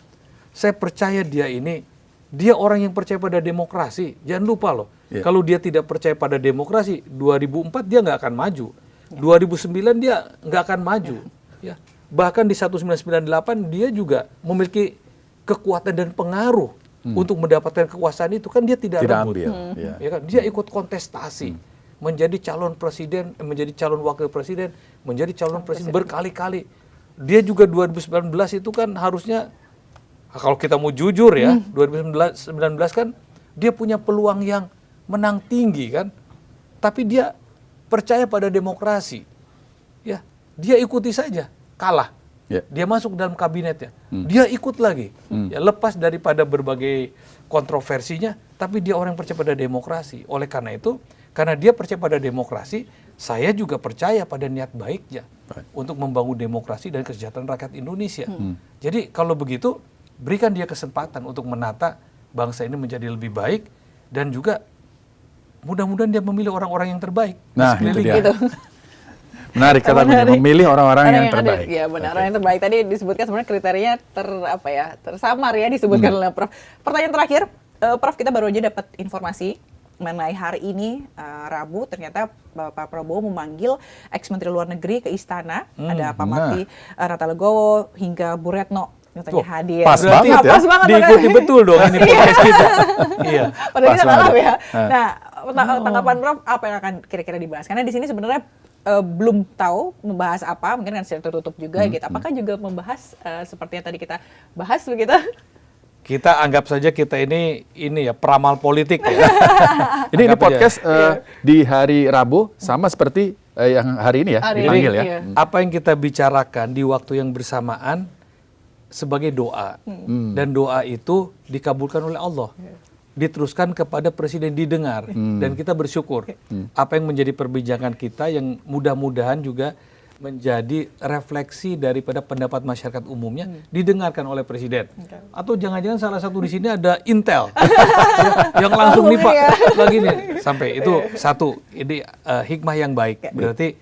Saya percaya dia orang yang percaya pada demokrasi. Jangan lupa loh, kalau dia tidak percaya pada demokrasi, 2004 dia nggak akan maju. 2009 dia nggak akan maju. Ya. Bahkan di 1998 dia juga memiliki kekuatan dan pengaruh untuk mendapatkan kekuasaan itu. Kan dia tidak rebut. Ya kan? Dia ikut kontestasi. Menjadi calon presiden, menjadi calon wakil presiden, menjadi calon presiden berkali-kali. Dia juga 2019 itu kan harusnya, kalau kita mau jujur ya, 2019 kan dia punya peluang yang menang tinggi kan. Tapi dia percaya pada demokrasi, ya dia ikuti saja, kalah, dia masuk dalam kabinetnya, dia ikut lagi, ya lepas daripada berbagai kontroversinya, tapi dia orang yang percaya pada demokrasi. Oleh karena itu, karena dia percaya pada demokrasi, saya juga percaya pada niat baiknya untuk membangun demokrasi dan kesejahteraan rakyat Indonesia. Jadi kalau begitu, berikan dia kesempatan untuk menata bangsa ini menjadi lebih baik dan juga mudah-mudahan dia memilih orang-orang yang terbaik. Nah, itu dia. Gitu. Menarik kata memilih orang-orang yang terbaik. Ya benar, orang yang terbaik. Tadi disebutkan sebenarnya kriterianya tersamar ya disebutkan oleh Prof. Pertanyaan terakhir, Prof, kita baru aja dapat informasi mengenai hari ini Rabu ternyata Pak Prabowo memanggil ex-menteri luar negeri ke istana. Ada Pak Marty Ratna Legowo hingga Bu Retno. Hadir. Pas banget ya. Pas banget. Diikuti betul dong ini podcast kita. Padahal kita malam ya. Nah, tanggapan Prof apa yang akan kira-kira dibahas? Karena di sini sebenarnya belum tahu membahas apa, mungkin kan secara tertutup juga gitu. Apakah juga membahas seperti yang tadi kita bahas begitu? Kita anggap saja kita ini ya peramal politik ya. Ini Anggap aja. podcast di hari Rabu sama seperti yang hari ini ya, Hari dipanggil ini, ya. iya. Apa yang kita bicarakan di waktu yang bersamaan sebagai doa. Dan doa itu dikabulkan oleh Allah. Diteruskan kepada presiden, didengar. Dan kita bersyukur. Apa yang menjadi perbincangan kita yang mudah-mudahan juga menjadi refleksi daripada pendapat masyarakat umumnya didengarkan oleh presiden. Atau jangan-jangan salah satu di sini ada intel yang langsung nih Pak lagi nih sampai itu satu ini hikmah yang baik. Berarti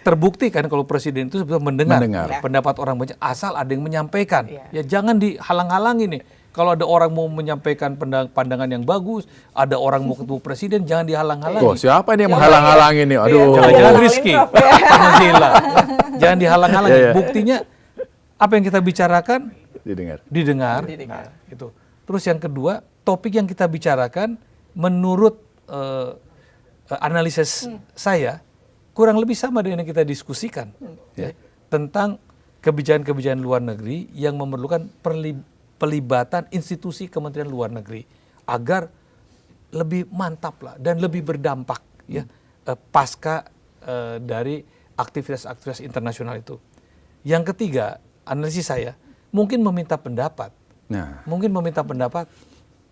terbukti kan kalau presiden itu sebetulnya mendengar pendapat orang banyak asal ada yang menyampaikan. Ya jangan dihalang-halangi nih. Kalau ada orang mau menyampaikan pandangan yang bagus, ada orang mau ketemu presiden, jangan dihalang-halangi. Wah, siapa ini yang menghalang-halangi nih? Aduh. Jangan-jangan Rizky, sama Sheila. Jangan dihalang-halangi. Buktinya apa yang kita bicarakan didengar. Nah, itu. Terus yang kedua, topik yang kita bicarakan menurut analisis saya kurang lebih sama dengan yang kita diskusikan ya, tentang kebijakan-kebijakan luar negeri yang memerlukan pelibatan institusi Kementerian Luar Negeri agar lebih mantap lah dan lebih berdampak ya pasca dari aktivitas-aktivitas internasional itu. Yang ketiga, analisis saya mungkin meminta pendapat. Mungkin meminta pendapat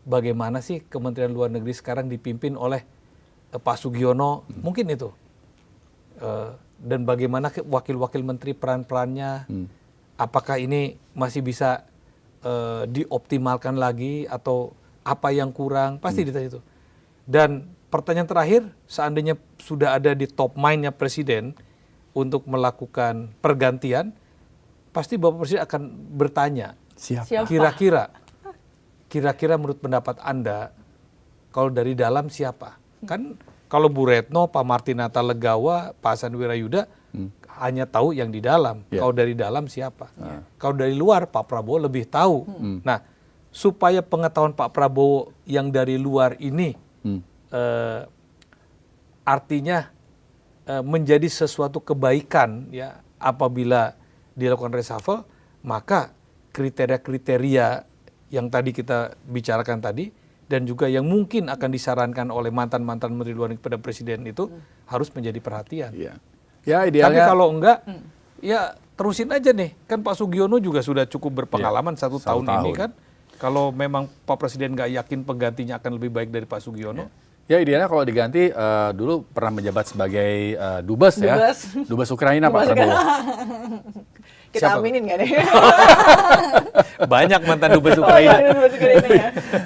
bagaimana sih Kementerian Luar Negeri sekarang dipimpin oleh Pak Sugiono, mungkin itu. Dan bagaimana wakil-wakil menteri peran-perannya, apakah ini masih bisa dioptimalkan lagi atau apa yang kurang, pasti ditanya itu. Dan pertanyaan terakhir, seandainya sudah ada di top mind-nya presiden untuk melakukan pergantian, pasti Bapak Presiden akan bertanya, Siapa? kira-kira menurut pendapat Anda, kalau dari dalam siapa? Kan kalau Bu Retno, Pak Martinata Legawa, Pak Hasan Wirayuda hanya tahu yang di dalam. Kalau dari dalam siapa? Kalau dari luar Pak Prabowo lebih tahu. Nah, supaya pengetahuan Pak Prabowo yang dari luar ini artinya menjadi sesuatu kebaikan ya apabila dilakukan reshuffle, maka kriteria-kriteria yang tadi kita bicarakan tadi dan juga yang mungkin akan disarankan oleh mantan-mantan Menteri Luar Negeri pada Presiden itu harus menjadi perhatian. Ya, idealnya. Tapi kalau enggak, ya terusin aja nih. Kan Pak Sugiono juga sudah cukup berpengalaman satu tahun ini kan. Kalau memang Pak Presiden nggak yakin penggantinya akan lebih baik dari Pak Sugiono. Ya idealnya kalau diganti, dulu pernah menjabat sebagai Dubes ya. Dubes Ukraina Pak Prabowo. Kita aminin nggak deh? Banyak mantan Dubes Ukraina.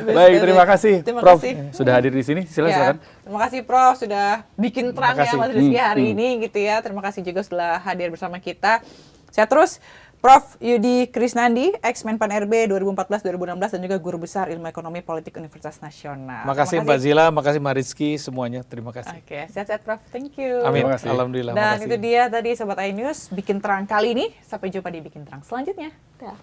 Baik, terima kasih Prof sudah hadir di sini. Silakan. Terima kasih Prof sudah bikin terang ya Mas Rizky hari ini gitu ya. Terima kasih juga sudah hadir bersama kita. Saya terus Prof Yudi Krisnandi, ex-Menpan RB 2014-2016 dan juga Guru Besar Ilmu Ekonomi Politik Universitas Nasional. Terima kasih Mbak Zila, makasih Mbak Rizky, semuanya terima kasih. Oke, sehat-sehat Prof. Thank you. Amin. Alhamdulillah. Dan itu dia tadi Sobat iNews Bikin Terang kali ini. Sampai jumpa di Bikin Terang selanjutnya. Dah.